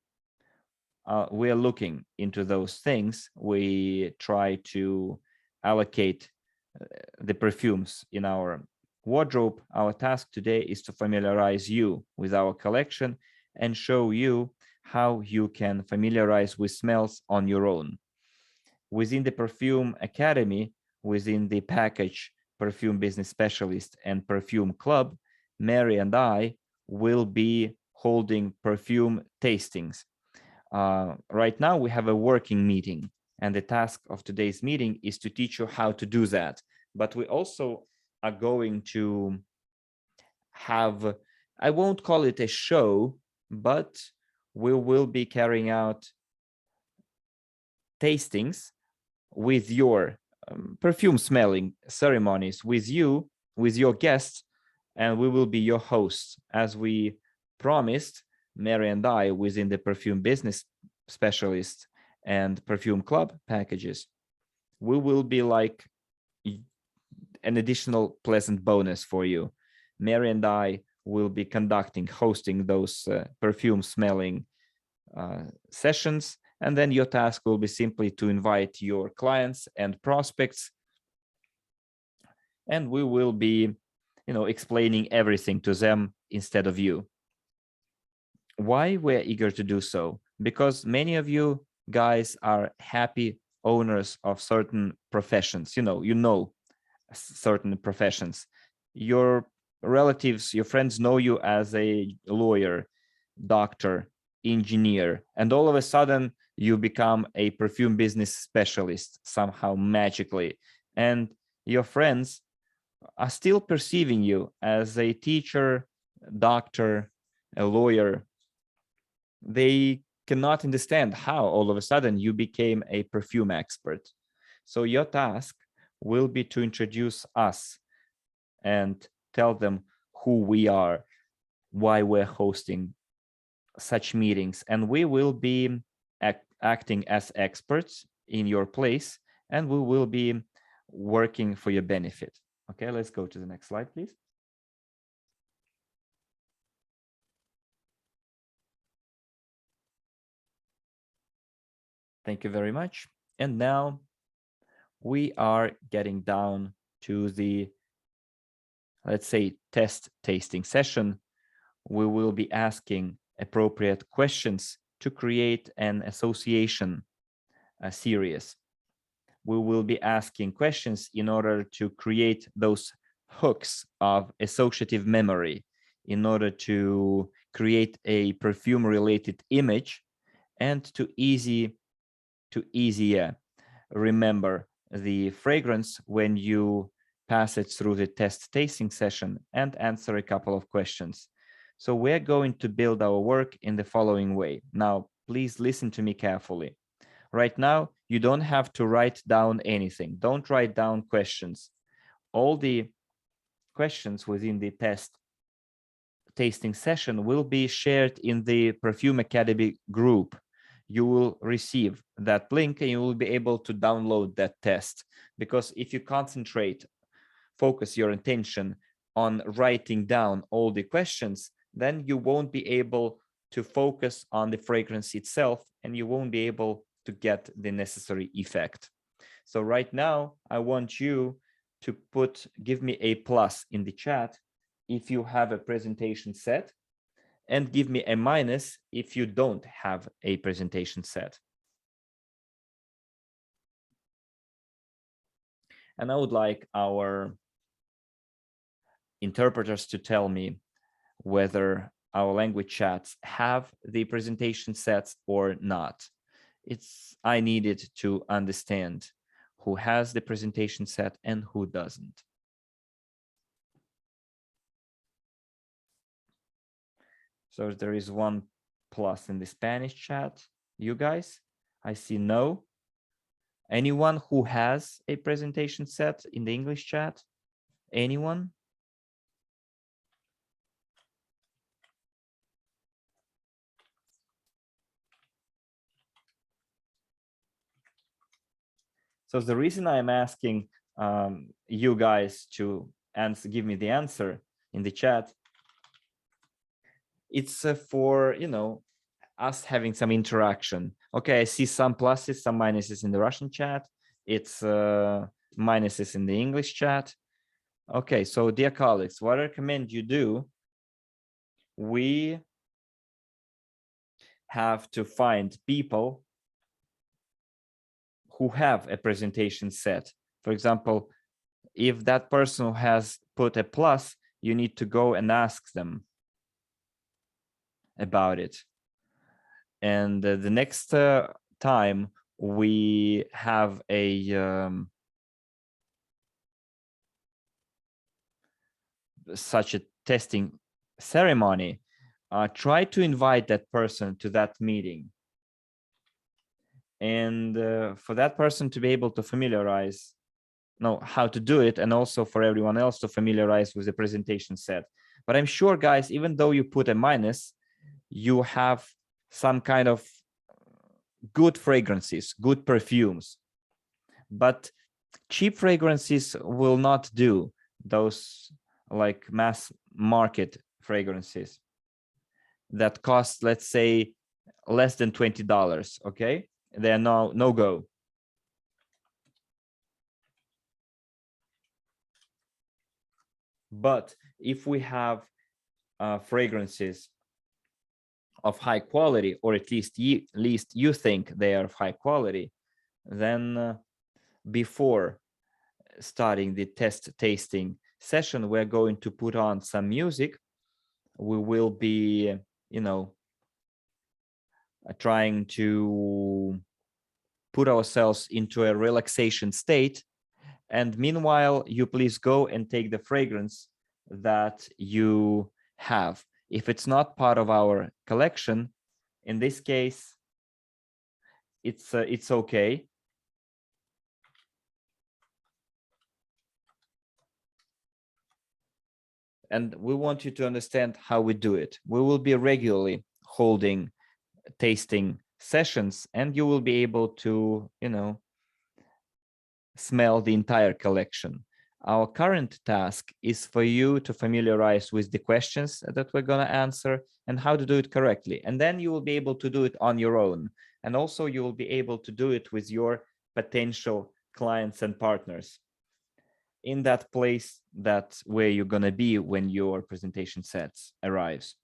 we are looking into those things. We try to allocate the perfumes in our wardrobe. Our task today is to familiarize you with our collection and show you how you can familiarize with smells on your own. Within the Perfume Academy, within the package Perfume Business Specialist and Perfume Club, Mary and I will be holding perfume tastings. Right now, we have a working meeting, and the task of today's meeting is to teach you how to do that. But we also are going to have, I won't call it a show, but we will be carrying out tastings with your perfume smelling ceremonies with you, with your guests, and we will be your hosts. As we promised, Mary and I, within the perfume business specialist and perfume club packages, we will be like an additional pleasant bonus for you. Mary and I will be hosting those perfume smelling sessions, and then your task will be simply to invite your clients and prospects, and we will be, explaining everything to them instead of you. Why we're eager to do so? Because many of you guys are happy owners of certain professions. You know certain professions. Your relatives, your friends know you as a lawyer, doctor, engineer, and all of a sudden you become a perfume business specialist somehow magically, and your friends are still perceiving you as a teacher, doctor, a lawyer. They cannot understand how all of a sudden you became a perfume expert. So your task will be to introduce us and tell them who we are, why we're hosting such meetings, and we will be acting as experts in your place, and we will be working for your benefit. Okay, let's go to the next slide, please. Thank you very much. And now we are getting down to the, let's say, test tasting session. We will be asking appropriate questions to create an association series. We will be asking questions in order to create those hooks of associative memory, in order to create a perfume related image, and to easier remember the fragrance when you pass it through the test tasting session and answer a couple of questions. So we're going to build our work in the following way. Now, please listen to me carefully. Right now, you don't have to write down anything. Don't write down questions. All the questions within the test tasting session will be shared in the Perfume Academy group. You will receive that link and you will be able to download that test. Because if you focus your attention on writing down all the questions, then you won't be able to focus on the fragrance itself, and you won't be able to get the necessary effect. So right now, I want you to give me a plus in the chat if you have a presentation set, and give me a minus if you don't have a presentation set. And I would like our interpreters to tell me whether our language chats have the presentation sets or not. I needed to understand who has the presentation set and who doesn't. So there is one plus in the Spanish chat. You guys, I see no. Anyone who has a presentation set in the English chat? Anyone? So the reason I'm asking you guys to give me the answer in the chat, it's for, us having some interaction. Okay, I see some pluses, some minuses in the Russian chat. It's minuses in the English chat. Okay, so dear colleagues, what I recommend you do, we have to find people who have a presentation set. For example, if that person has put a plus, you need to go and ask them about it. And the next time we have a such a testing ceremony, try to invite that person to that meeting. And for that person to be able to know how to do it, and also for everyone else to familiarize with the presentation set. But I'm sure, guys, even though you put a minus, you have some kind of good fragrances, good perfumes. But cheap fragrances will not do, those like mass market fragrances that cost, let's say, less than $20, okay? They're no go. But if we have fragrances of high quality, or at least you think they are of high quality, then before starting the test tasting session, we're going to put on some music. We will be, trying to put ourselves into a relaxation state. And meanwhile, you please go and take the fragrance that you have. If it's not part of our collection, in this case, it's okay. And we want you to understand how we do it. We will be regularly holding tasting sessions, and you will be able to, smell the entire collection. Our current task is for you to familiarize with the questions that we're going to answer and how to do it correctly. And then you will be able to do it on your own. And also you will be able to do it with your potential clients and partners in that place that's where you're going to be when your presentation sets arrives.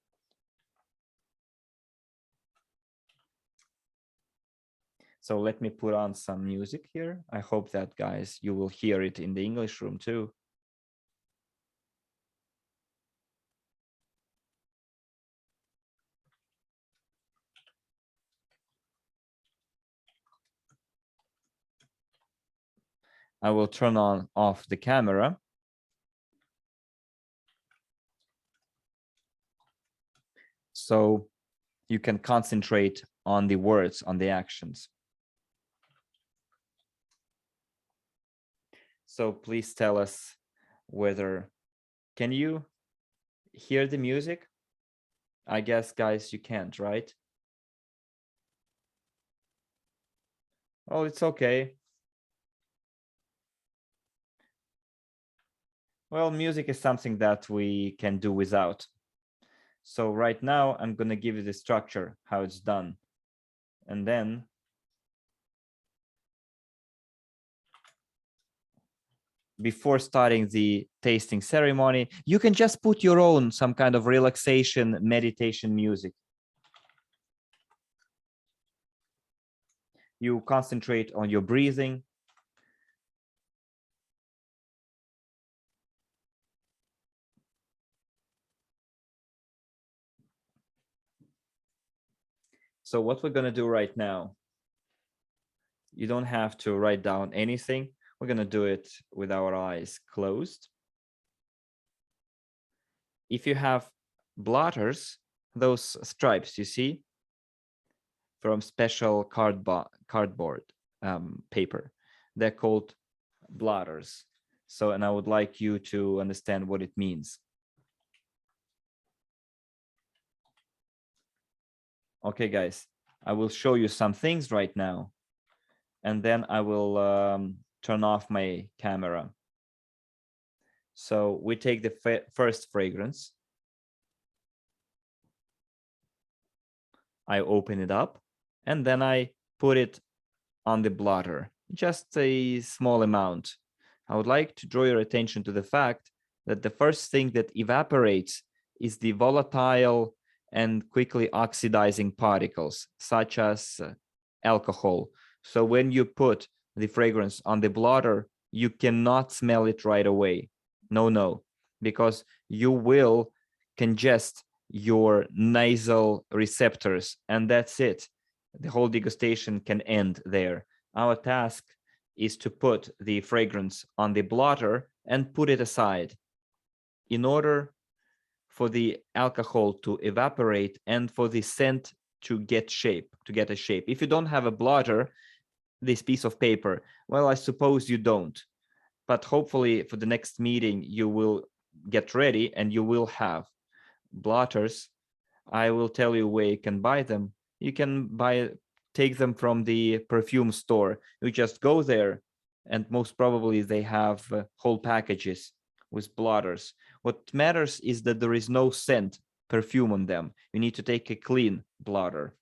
So let me put on some music here. I hope that, guys, you will hear it in the English room too. I will turn off the camera. So you can concentrate on the words, on the actions. So please tell us whether, can you hear the music? I guess, guys, you can't, right? Oh, it's okay. Well, music is something that we can do without. So right now, I'm going to give you the structure, how it's done. And then before starting the tasting ceremony, you can just put your own some kind of relaxation, meditation music. You concentrate on your breathing. So what we're going to do right now, you don't have to write down anything. We're going to do it with our eyes closed. If you have blotters, those stripes you see from special cardboard paper, they're called blotters. So, and I would like you to understand what it means. Okay, guys, I will show you some things right now, and then I will turn off my camera. So we take the first fragrance. I open it up, and then I put it on the blotter, just a small amount. I would like to draw your attention to the fact that the first thing that evaporates is the volatile and quickly oxidizing particles, such as alcohol. So when you put the fragrance on the blotter, you cannot smell it right away. No, because you will congest your nasal receptors, and that's it. The whole degustation can end there. Our task is to put the fragrance on the blotter and put it aside. in order for the alcohol to evaporate and for the scent to get a shape. If you don't have a blotter, this piece of paper, well, I suppose you don't, but hopefully for the next meeting, you will get ready and you will have blotters. I will tell you where you can buy them. You can take them from the perfume store. You just go there, and most probably they have whole packages with blotters. What matters is that there is no scent perfume on them. You need to take a clean blotter.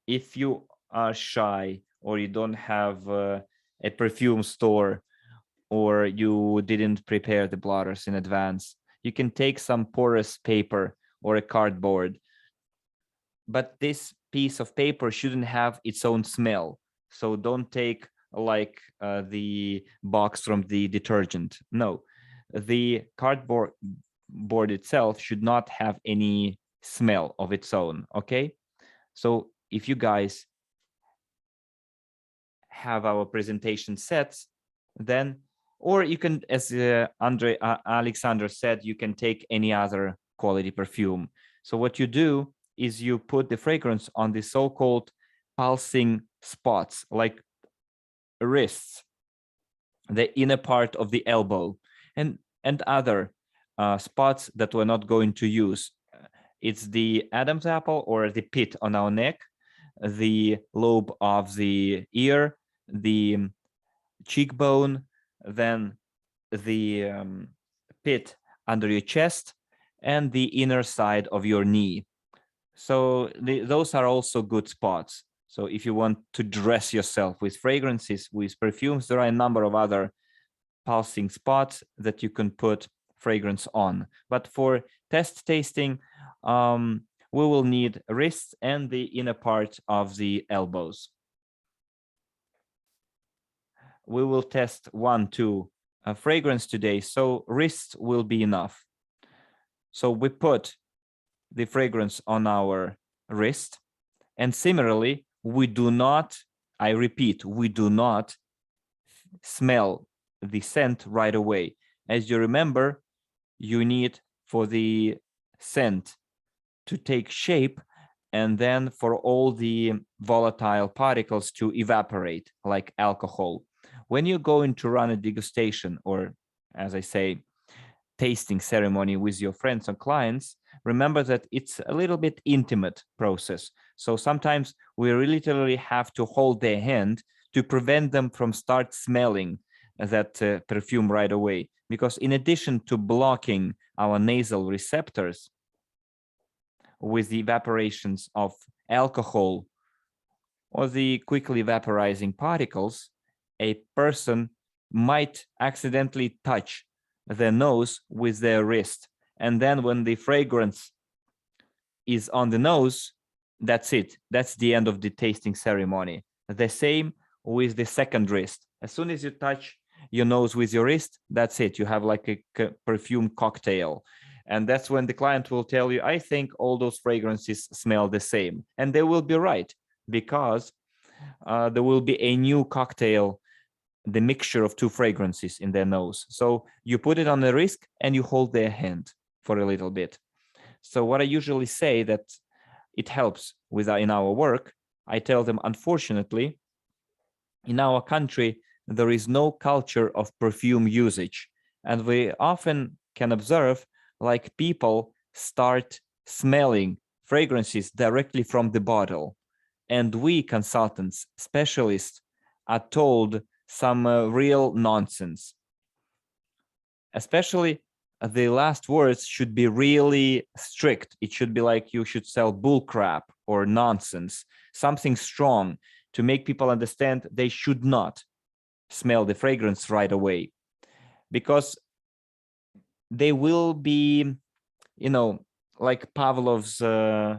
If you are shy or you don't have a perfume store, or you didn't prepare the blotters in advance, you can take some porous paper or a cardboard. But this piece of paper shouldn't have its own smell. So don't take like the box from the detergent. No, the cardboard itself should not have any smell of its own. Okay. So if you guys have our presentation sets, then, or you can, as Alexander said, you can take any other quality perfume. So what you do is you put the fragrance on the so-called pulsing spots, like wrists, the inner part of the elbow, and other spots that we're not going to use. It's the Adam's apple or the pit on our neck, the lobe of the ear, the cheekbone, then the pit under your chest, and the inner side of your knee. So those are also good spots. So if you want to dress yourself with fragrances, with perfumes, there are a number of other pulsing spots that you can put fragrance on. But for test tasting, we will need wrists and the inner part of the elbows. We will test 1-2 fragrance today, so wrists will be enough. So we put the fragrance on our wrist, and similarly, we do not, I repeat, we do not smell the scent right away. As you remember, you need for the scent to take shape and then for all the volatile particles to evaporate like alcohol. When you're going to run a degustation, or as I say, tasting ceremony with your friends and clients, remember that it's a little bit intimate process. So sometimes we literally have to hold their hand to prevent them from start smelling that perfume right away. Because in addition to blocking our nasal receptors with the evaporations of alcohol or the quickly vaporizing particles, a person might accidentally touch their nose with their wrist. And then when the fragrance is on the nose, that's it. That's the end of the tasting ceremony. The same with the second wrist. As soon as you touch your nose with your wrist, that's it. You have like a perfume cocktail. And that's when the client will tell you, I think all those fragrances smell the same. And they will be right, because there will be a new cocktail, the mixture of two fragrances in their nose. So you put it on the wrist and you hold their hand for a little bit. So what I usually say that it helps with in our work, I tell them, unfortunately, in our country, there is no culture of perfume usage. And we often can observe like people start smelling fragrances directly from the bottle. And we consultants, specialists, are told some real nonsense. Especially the last words should be really strict. It should be like you should sell bull crap or nonsense, something strong to make people understand they should not smell the fragrance right away, because they will be, you know, like Pavlov's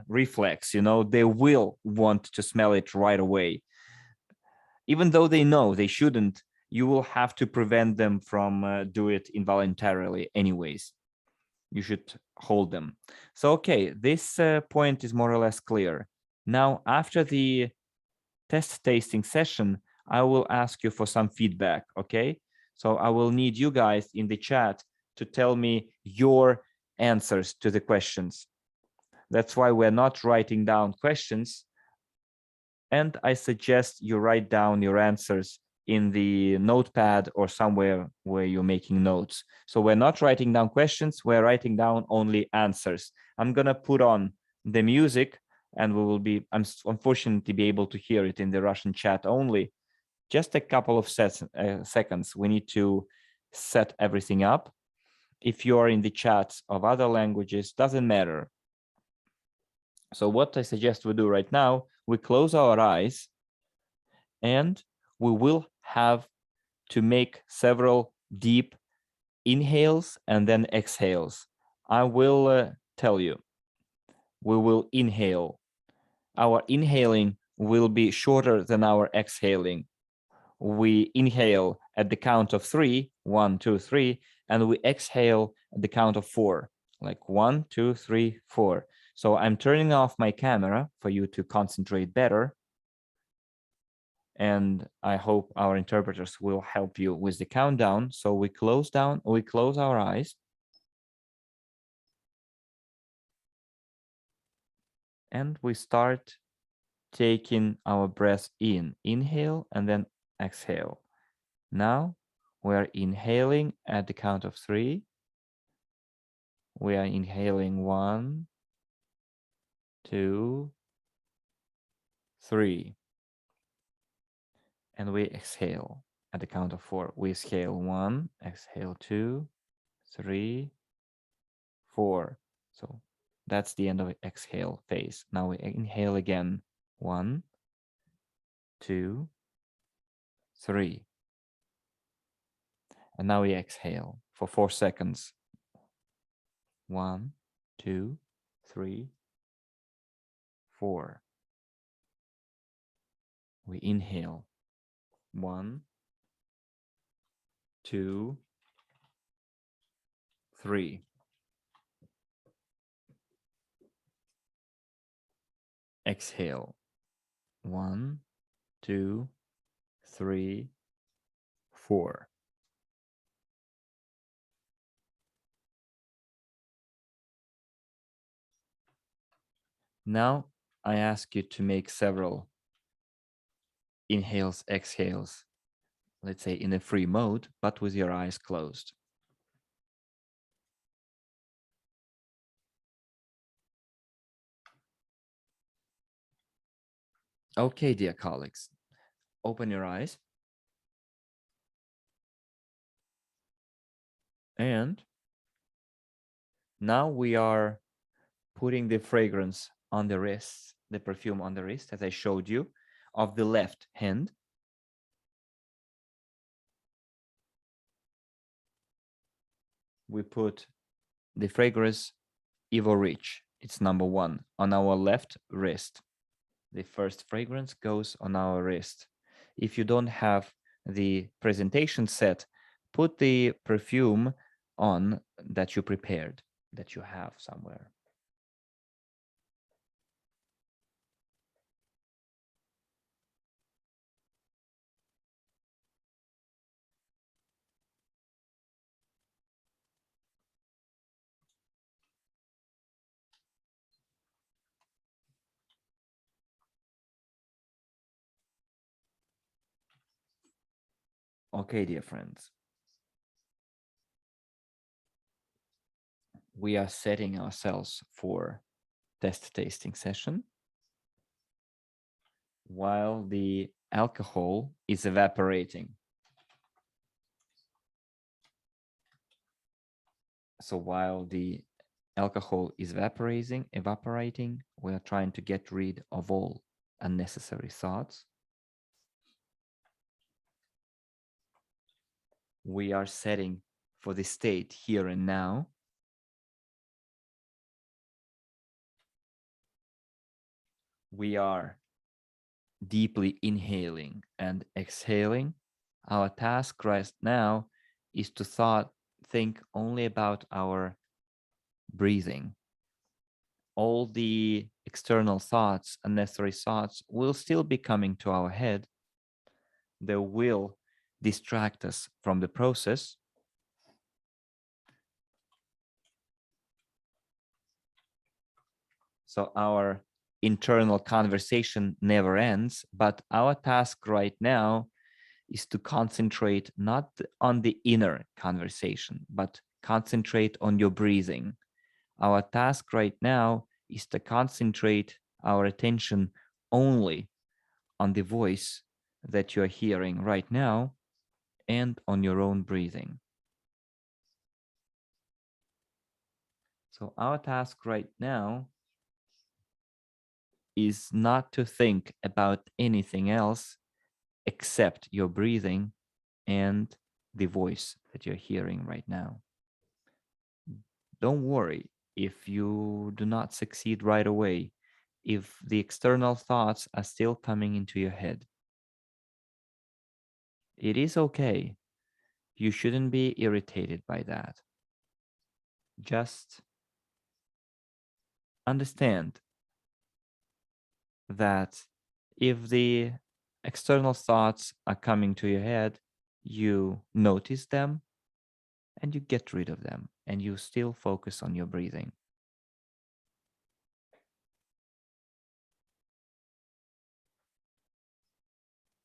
reflex, you know, they will want to smell it right away. Even though they know they shouldn't, you will have to prevent them from do it involuntarily anyways. You should hold them. So, okay, this point is more or less clear. Now, after the test tasting session, I will ask you for some feedback, okay? So I will need you guys in the chat to tell me your answers to the questions. That's why we're not writing down questions. And I suggest you write down your answers in the notepad or somewhere where you're making notes. So we're not writing down questions, we're writing down only answers. I'm gonna put on the music and we will be, unfortunately, be able to hear it in the Russian chat only. Just a couple of seconds. We need to set everything up. If you are in the chats of other languages, doesn't matter. So what I suggest we do right now, we close our eyes and we will have to make several deep inhales and then exhales. I will tell you, we will inhale. Our inhaling will be shorter than our exhaling. We inhale at the count of 3, 1, 2, 3, and we exhale at the count of 4, like 1, 2, 3, 4. So I'm turning off my camera for you to concentrate better. And I hope our interpreters will help you with the countdown. So we close our eyes. And we start taking our breath in, inhale and then exhale. Now we're inhaling at the count of 3. We are inhaling 1, 2, 3. And we exhale at the count of 4. We exhale 1, exhale 2, 3, 4. So that's the end of the exhale phase. Now we inhale again. 1, 2, 3. And now we exhale for 4 seconds. 1, 2, 3, 4. We inhale. 1, 2, 3. Exhale. 1, 2, 3, 4. Now I ask you to make several inhales, exhales, let's say in a free mode, but with your eyes closed. Okay, dear colleagues, open your eyes. And now we are putting the fragrance on the wrist, the perfume on the wrist, as I showed you, of the left hand. We put the fragrance Evorich, it's number 1, on our left wrist. The first fragrance goes on our wrist. If you don't have the presentation set, put the perfume on that you prepared, that you have somewhere. Okay, dear friends. We are setting ourselves for test tasting session while the alcohol is evaporating. So while the alcohol is evaporating, we are trying to get rid of all unnecessary thoughts. We are setting for the state here and now. We are deeply inhaling and exhaling. Our task right now is to think only about our breathing. All the external thoughts, unnecessary thoughts, will still be coming to our head. They will distract us from the process. So our internal conversation never ends, but our task right now is to concentrate not on the inner conversation, but concentrate on your breathing. Our task right now is to concentrate our attention only on the voice that you're hearing right now and on your own breathing. So our task right now is not to think about anything else except your breathing and the voice that you're hearing right now. Don't worry if you do not succeed right away, if the external thoughts are still coming into your head. It is okay. You shouldn't be irritated by that. Just understand that if the external thoughts are coming to your head, you notice them and you get rid of them and you still focus on your breathing.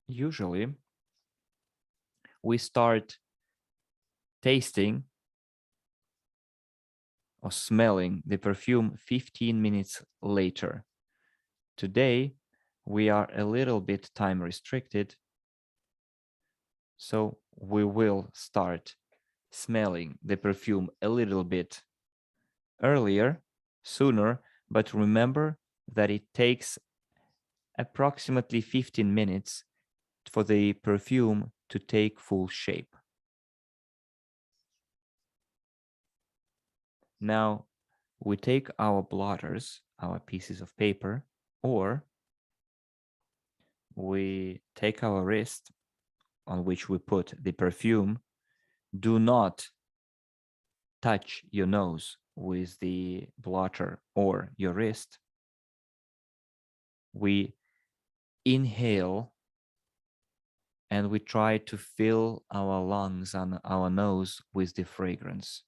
Usually, we start tasting or smelling the perfume 15 minutes later. Today, we are a little bit time restricted, so we will start smelling the perfume a little bit earlier, sooner, but remember that it takes approximately 15 minutes for the perfume to take full shape. Now, we take our blotters, our pieces of paper, or we take our wrist on which we put the perfume. Do not touch your nose with the blotter or your wrist. We inhale and we try to fill our lungs and our nose with the fragrance.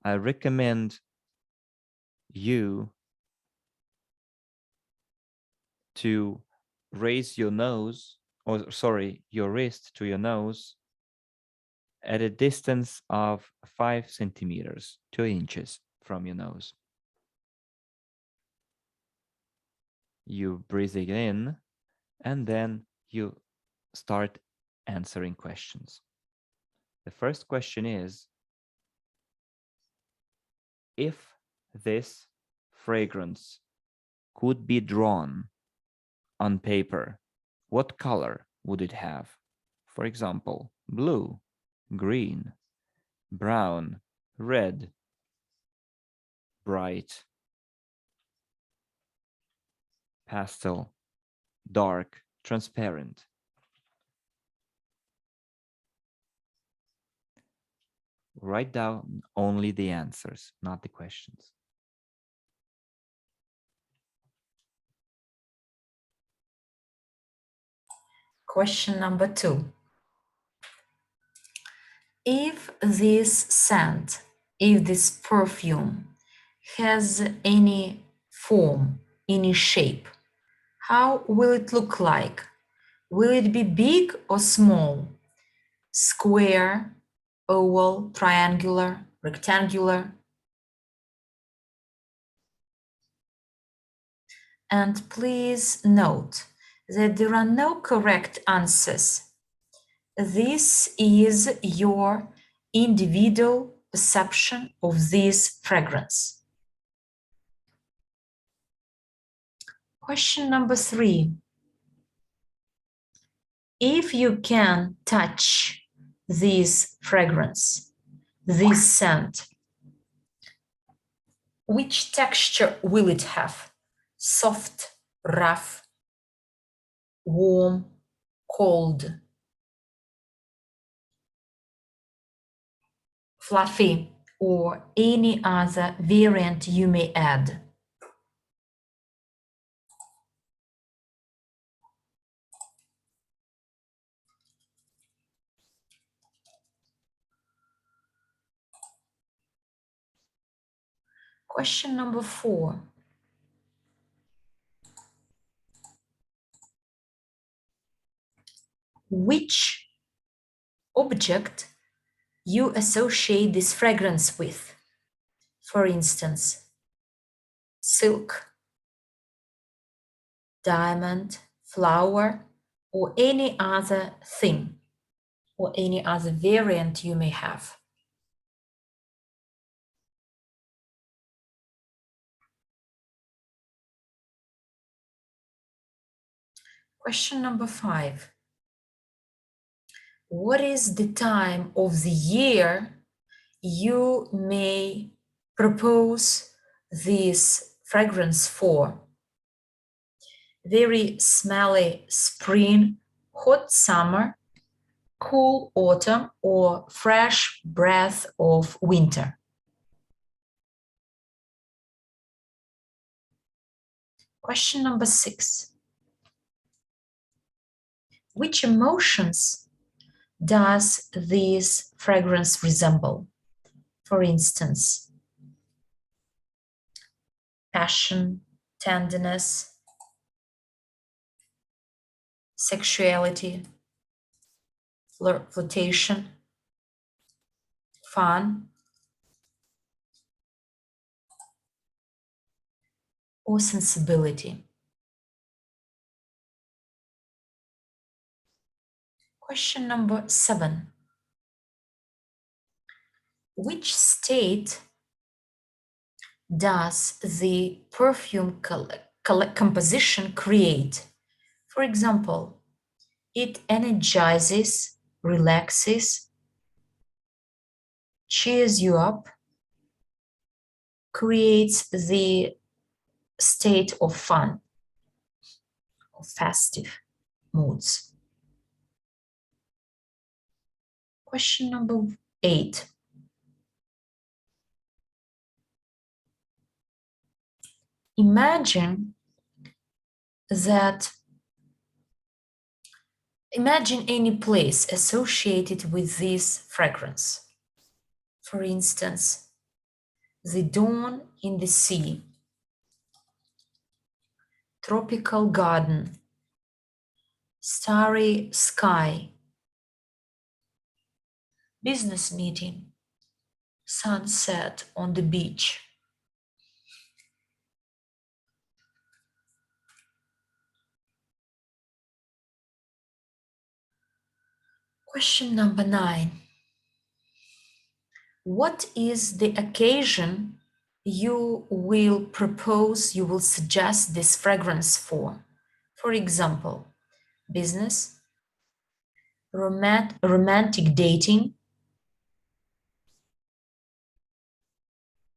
I recommend you to raise your nose, or sorry, your wrist to your nose at a distance of 5 centimeters, 2 inches from your nose. You breathe it in, and then you start answering questions. The first question is, if this fragrance could be drawn on paper, what color would it have? For example, blue, green, brown, red, bright, pastel, dark, transparent. Write down only the answers, not the questions. Question number 2. If this scent, if this perfume has any form, any shape, how will it look like? Will it be big or small? Square, oval, triangular, rectangular? And please note that there are no correct answers. This is your individual perception of this fragrance. Question number 3. If you can touch this fragrance, this scent, which texture will it have? Soft, rough, warm, cold, fluffy, or any other variant you may add. Question number 4. Which object you associate this fragrance with? For instance, silk, diamond, flower, or any other thing, or any other variant you may have. Question number 5. What is the time of the year you may propose this fragrance for? Very smelly spring, hot summer, cool autumn, or fresh breath of winter? Question number 6. Which emotions does this fragrance resemble? For instance, passion, tenderness, sexuality, flirtation, fun, or sensibility? Question number 7. Which state does the perfume composition create? For example, it energizes, relaxes, cheers you up, creates the state of fun, of festive moods. Question number 8. Imagine any place associated with this fragrance. For instance, the dawn in the sea, tropical garden, starry sky, business meeting, sunset on the beach. Question number 9. What is the occasion you will suggest this fragrance for? For example, business, romantic dating,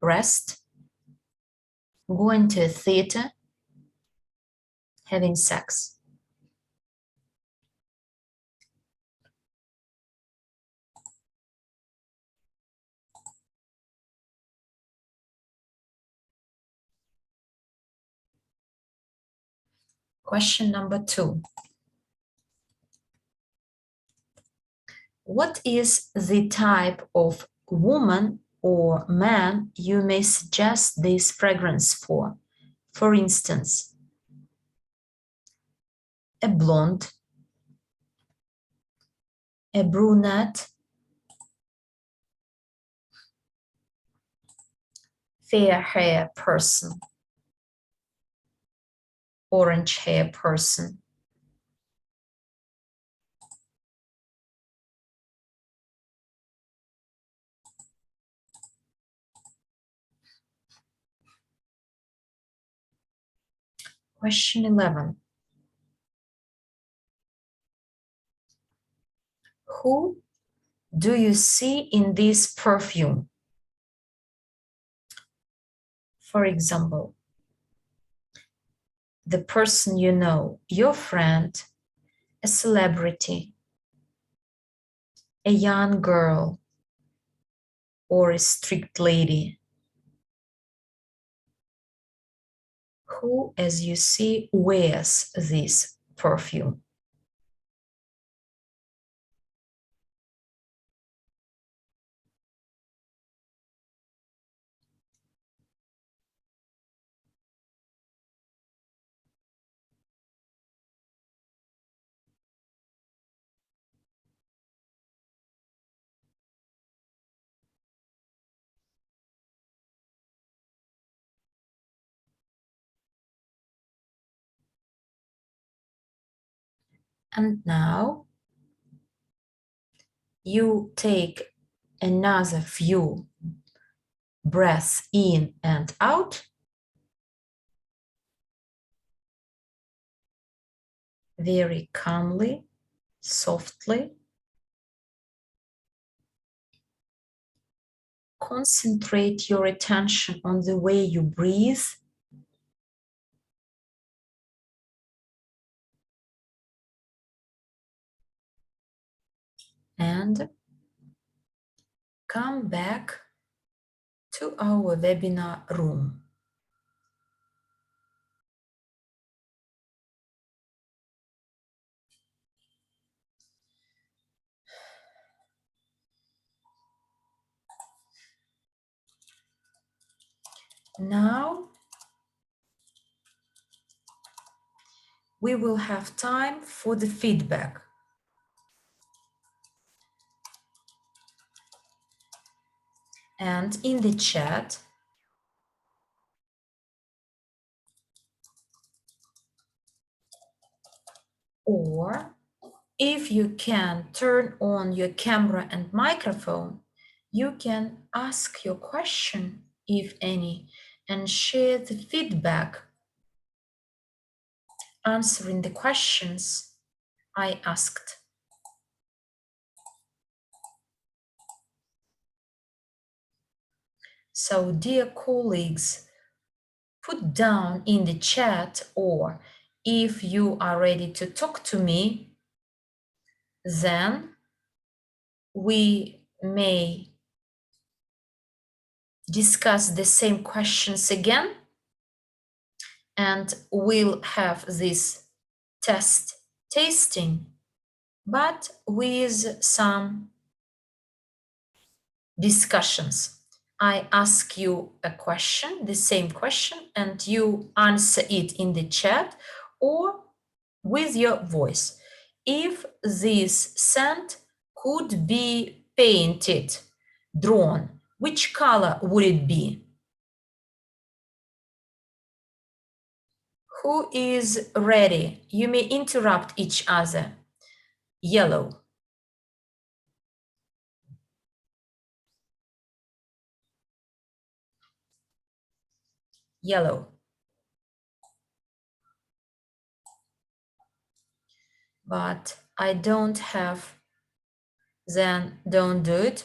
rest, going to a theater, having sex. Question number 2. What is the type of woman or man you may suggest this fragrance for? For instance, a blonde, a brunette, fair hair person, orange hair person. Question 11. Who do you see in this perfume? For example, the person you know, your friend, a celebrity, a young girl, or a strict lady. Who, as you see, wears this perfume? And now you take another few breaths in and out. Very calmly, softly. Concentrate your attention on the way you breathe. And come back to our webinar room. Now we will have time for the feedback. And in the chat, or if you can turn on your camera and microphone, you can ask your question, if any, and share the feedback, answering the questions I asked. So, dear colleagues, put down in the chat, or if you are ready to talk to me, then we may discuss the same questions again, and we'll have this test tasting, but with some discussions. I ask you a question, the same question, and you answer it in the chat or with your voice. If this scent could be painted, drawn, which color would it be? Who is ready? You may interrupt each other. Yellow. Yellow. But I don't have, then don't do it.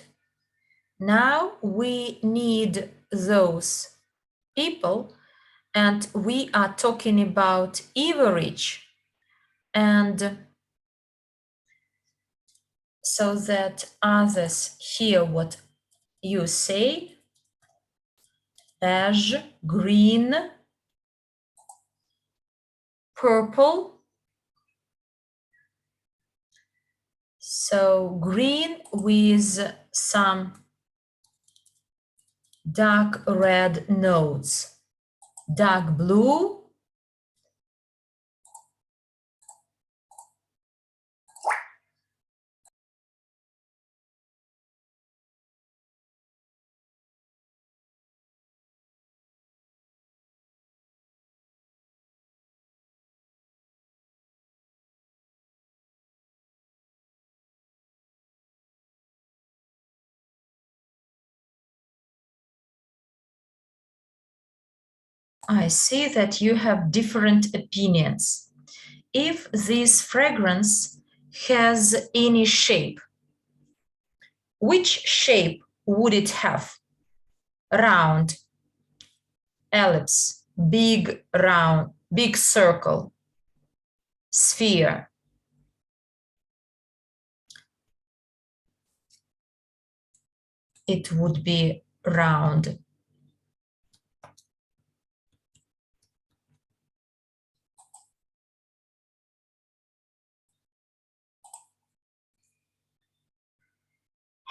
Now we need those people, and we are talking about Evorich, and so that others hear what you say. Beige, green, purple. So green with some dark red notes, dark blue, I see that you have different opinions. If this fragrance has any shape, which shape would it have? Round, ellipse, big round, big circle, sphere. It would be round.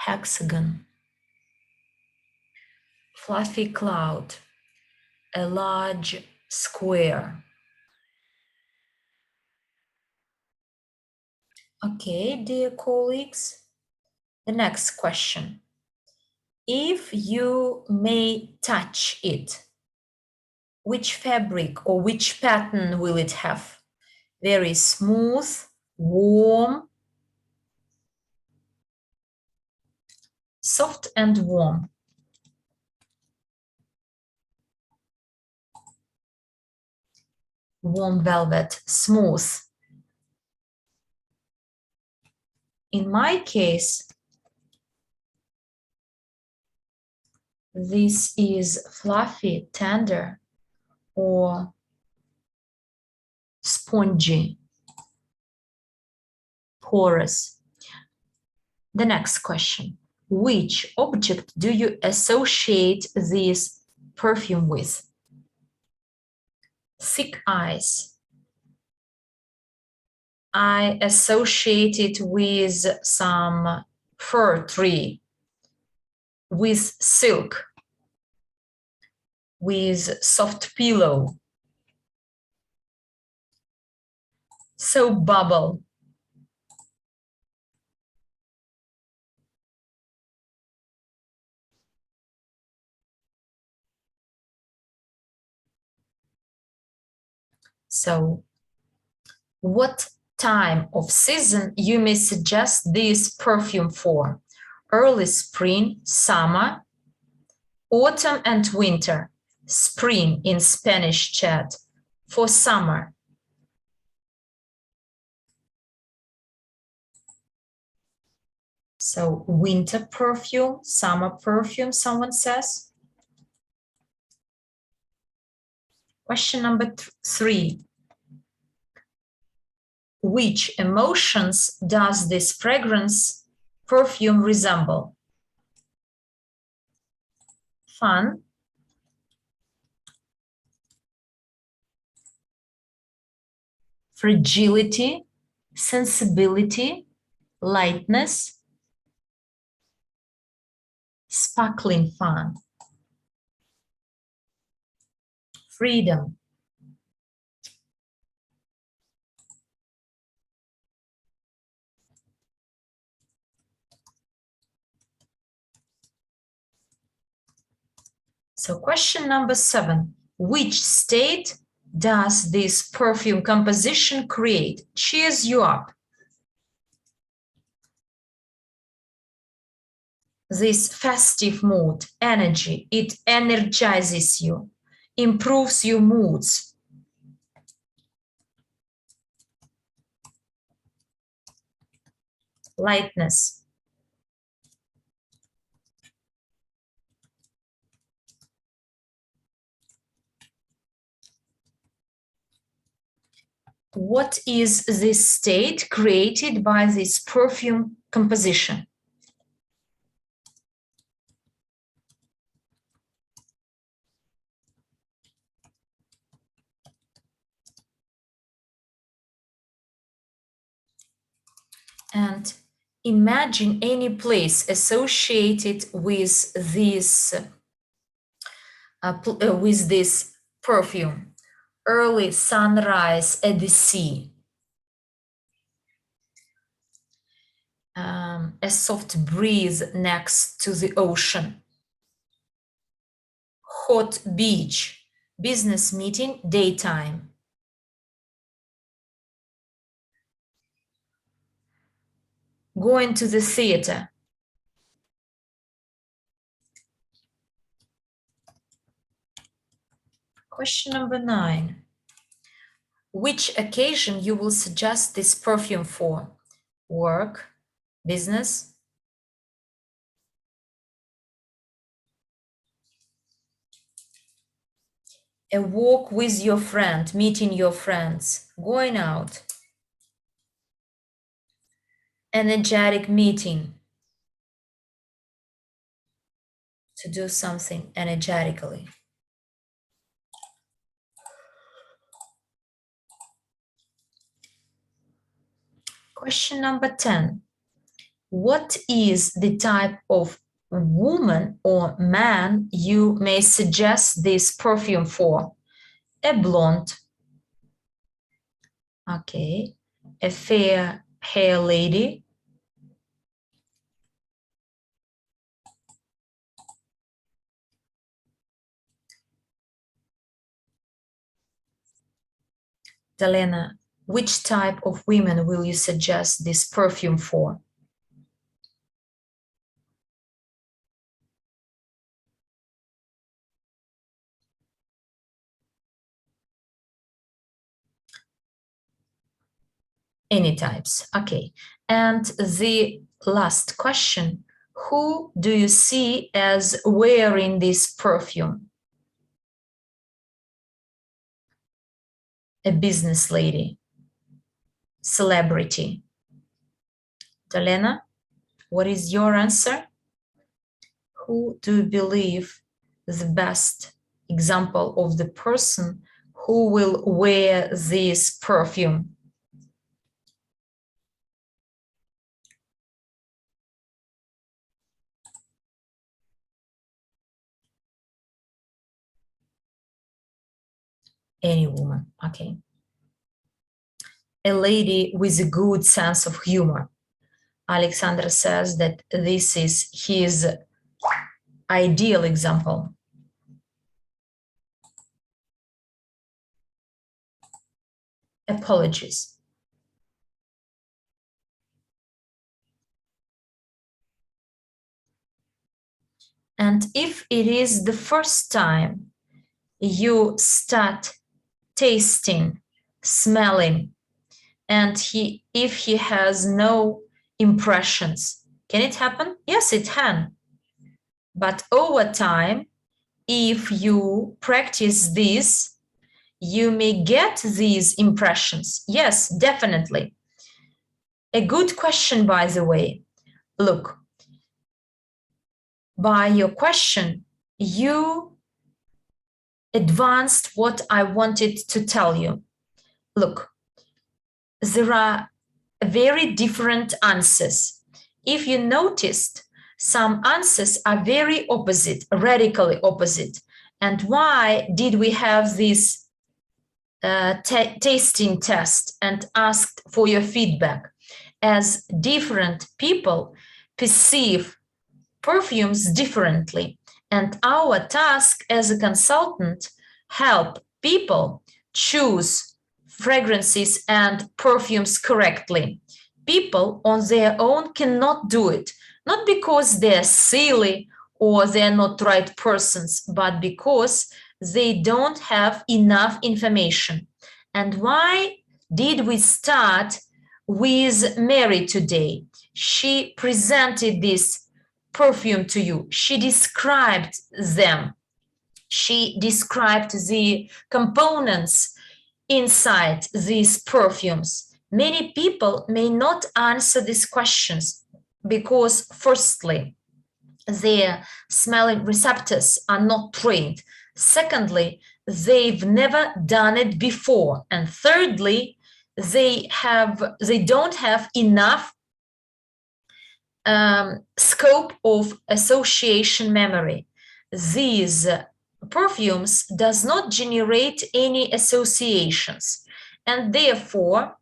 Hexagon, fluffy cloud, a large square. Okay, dear colleagues, the next question. If you may touch it, which fabric or which pattern will it have? Very smooth, warm, soft and warm. Warm velvet, smooth. In my case, this is fluffy, tender, or spongy, porous. The next question. Which object do you associate this perfume with? Thick eyes. I associate it with some fir tree, with silk, with soft pillow, soap bubble. So, what time of season you may suggest this perfume for? Early spring, summer, autumn and winter. Spring in Spanish chat. For summer. So winter perfume, summer perfume, someone says. Question number 3. Which emotions does this fragrance perfume resemble? Fun, fragility, sensibility, lightness, sparkling fun, freedom. So question number 7. Which state does this perfume composition create? Cheers you up. This festive mood, energy, it energizes you, improves your moods. Lightness. What is this state created by this perfume composition? And imagine any place associated with this perfume. Early sunrise at the sea. A soft breeze next to the ocean. Hot beach. Business meeting, daytime. Going to the theater. Question number 9. Which occasion you will suggest this perfume for? Work, business? A walk with your friend, meeting your friends, going out. Energetic meeting. To do something energetically. Question number 10. What is the type of woman or man you may suggest this perfume for? A blonde. Okay. A fair hair lady. Dalena, which type of women will you suggest this perfume for? Any types, okay. And the last question, who do you see as wearing this perfume? A business lady, celebrity. Dalena, what is your answer? Who do you believe is the best example of the person who will wear this perfume? Any woman, okay. A lady with a good sense of humor. Alexander says that this is his ideal example. Apologies. And if it is the first time you start tasting, smelling, and if he has no impressions, can it happen? Yes, it can. But over time, if you practice this, you may get these impressions. Yes, definitely. A good question, by the way. Look, by your question, you advanced what I wanted to tell you. Look, there are very different answers. If you noticed, some answers are very opposite, radically opposite. And why did we have this tasting test and asked for your feedback? As different people perceive perfumes differently, and our task as a consultant help people choose fragrances and perfumes correctly. People on their own cannot do it, not because they're silly or they're not right persons, but because they don't have enough information. And why did we start with Mary today? She presented this perfume to you. She described them. She described the components inside these perfumes. Many people may not answer these questions because, firstly, their smelling receptors are not trained. Secondly, they've never done it before. And thirdly, they don't have enough scope of association memory. These perfumes does not generate any associations, and therefore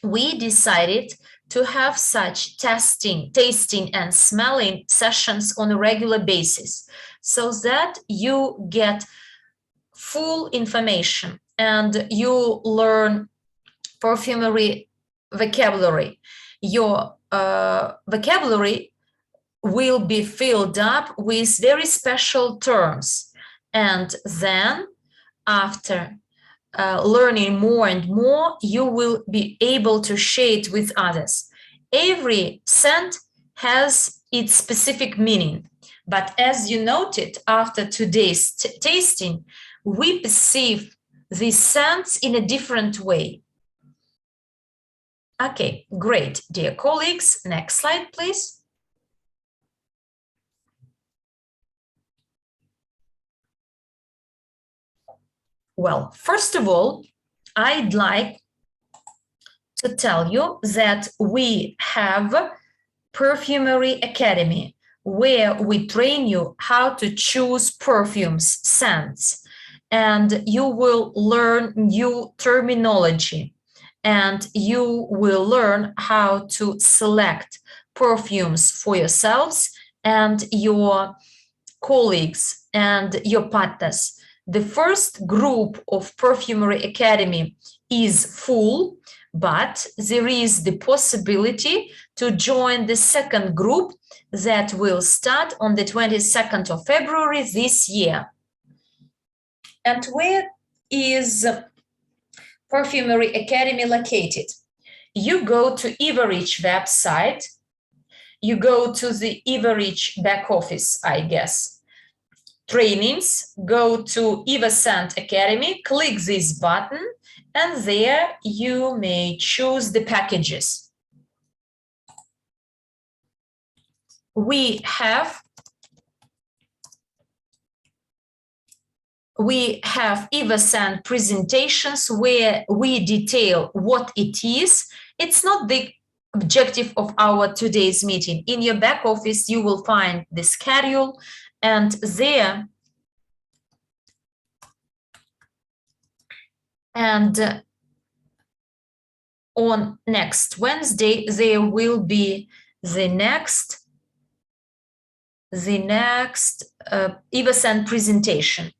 we decided to have such tasting and smelling sessions on a regular basis so that you get full information and you learn perfumery vocabulary. Your vocabulary will be filled up with very special terms. And then after learning more and more, you will be able to share it with others. Every scent has its specific meaning. But as you noted, after today's tasting, we perceive these scents in a different way. Okay, great, dear colleagues. Next slide, please. Well, first of all, I'd like to tell you that we have Perfumery Academy, where we train you how to choose perfumes, scents, and you will learn new terminology, and you will learn how to select perfumes for yourselves and your colleagues and your partners. The first group of Perfumery Academy is full. but there is the possibility to join the second group that will start on the 22nd of February this year. And where is Perfumery Academy located? You go to Evorich website, you go to the Evorich back office, I guess, trainings, go to EvoScent Academy, click this button, and there you may choose the packages. We have EvoScent presentations where we detail what it is. It's not the objective of our today's meeting. In your back office, you will find the schedule, and there on next Wednesday, there will be the next EvoScent presentation.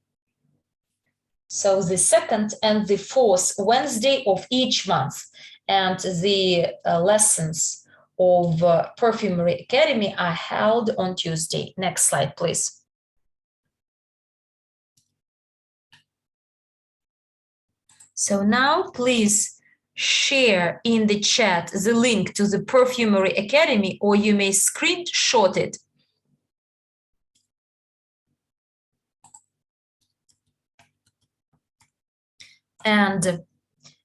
So the second and the fourth Wednesday of each month, and the lessons of Perfumery Academy are held on Tuesday. Next slide, please. So now please share in the chat the link to the Perfumery Academy, or you may screenshot it. And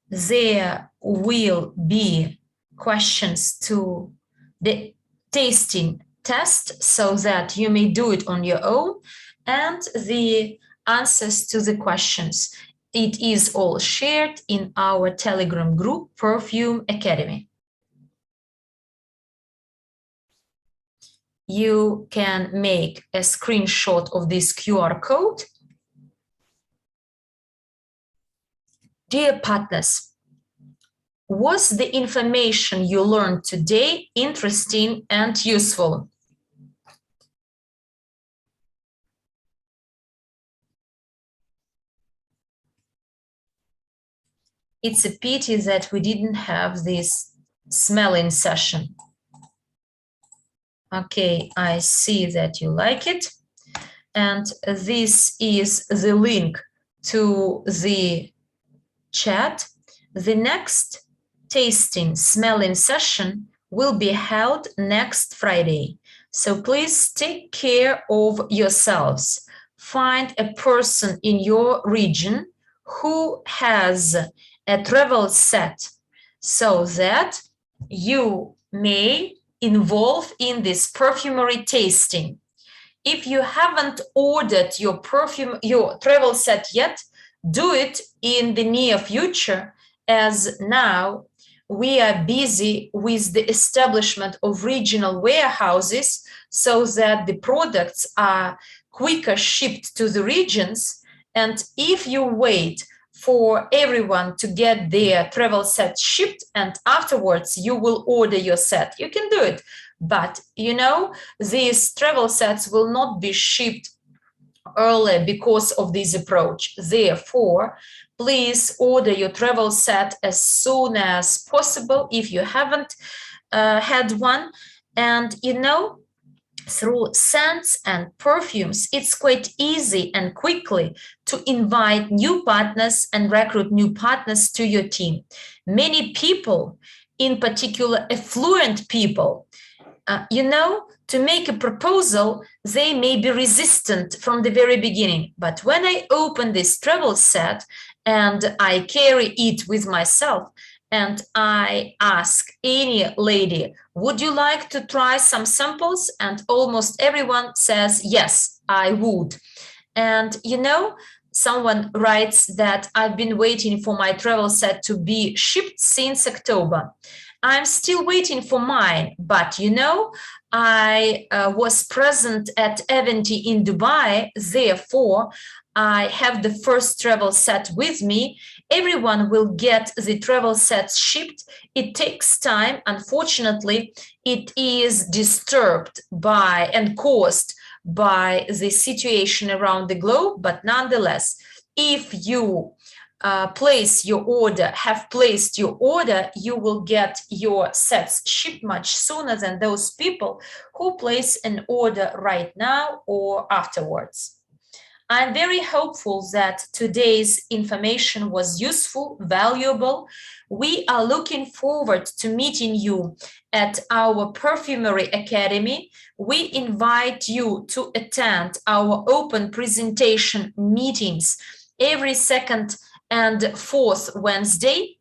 there will be questions to the tasting test so that you may do it on your own, and the answers to the questions. It is all shared in our Telegram group, Perfume Academy. You can make a screenshot of this QR code. Dear partners, was the information you learned today interesting and useful? It's a pity that we didn't have this smelling session. Okay, I see that you like it. And this is the link to the chat. The next tasting smelling session will be held next Friday. So please take care of yourselves. Find a person in your region who has a travel set so that you may involve in this perfumery tasting. If you haven't ordered your travel set yet, do it in the near future, as now we are busy with the establishment of regional warehouses so that the products are quicker shipped to the regions. And if you wait for everyone to get their travel set shipped and afterwards you will order your set, you can do it. But you know, these travel sets will not be shipped earlier because of this approach. Therefore, please order your travel set as soon as possible if you haven't had one. And you know, through scents and perfumes, it's quite easy and quickly to invite new partners and recruit new partners to your team. Many people, in particular affluent people, you know, to make a proposal, they may be resistant from the very beginning. But when I open this travel set and I carry it with myself, and I ask any lady, would you like to try some samples? And almost everyone says, yes, I would. And you know, someone writes that I've been waiting for my travel set to be shipped since October. I'm still waiting for mine, but you know, I was present at Avanti in Dubai, therefore I have the first travel set with me. Everyone will get the travel sets shipped. It takes time. Unfortunately, it is disturbed by and caused by the situation around the globe, but nonetheless, if you place your order, have placed your order, you will get your sets shipped much sooner than those people who place an order right now or afterwards. I'm very hopeful that today's information was useful, valuable. We are looking forward to meeting you at our Perfumery Academy. We invite you to attend our open presentation meetings every second and fourth Wednesday.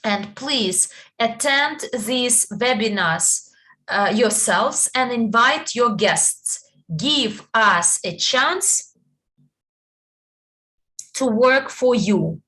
And please attend these webinars yourselves and invite your guests. Give us a chance to work for you.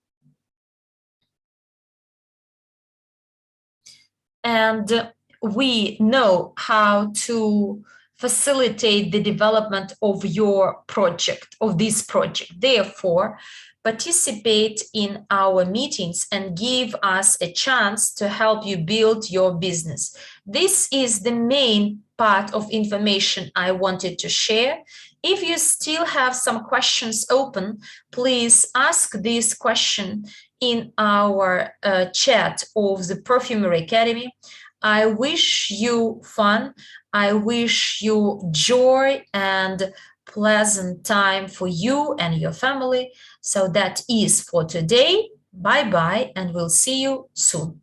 And we know how to facilitate the development of your project, of this project. Therefore, participate in our meetings and give us a chance to help you build your business. This is the main part of information I wanted to share. If you still have some questions open, please ask this question in our chat of the Perfumery Academy. I wish you fun. I wish you joy and pleasant time for you and your family. So that is for today. Bye-bye, and we'll see you soon.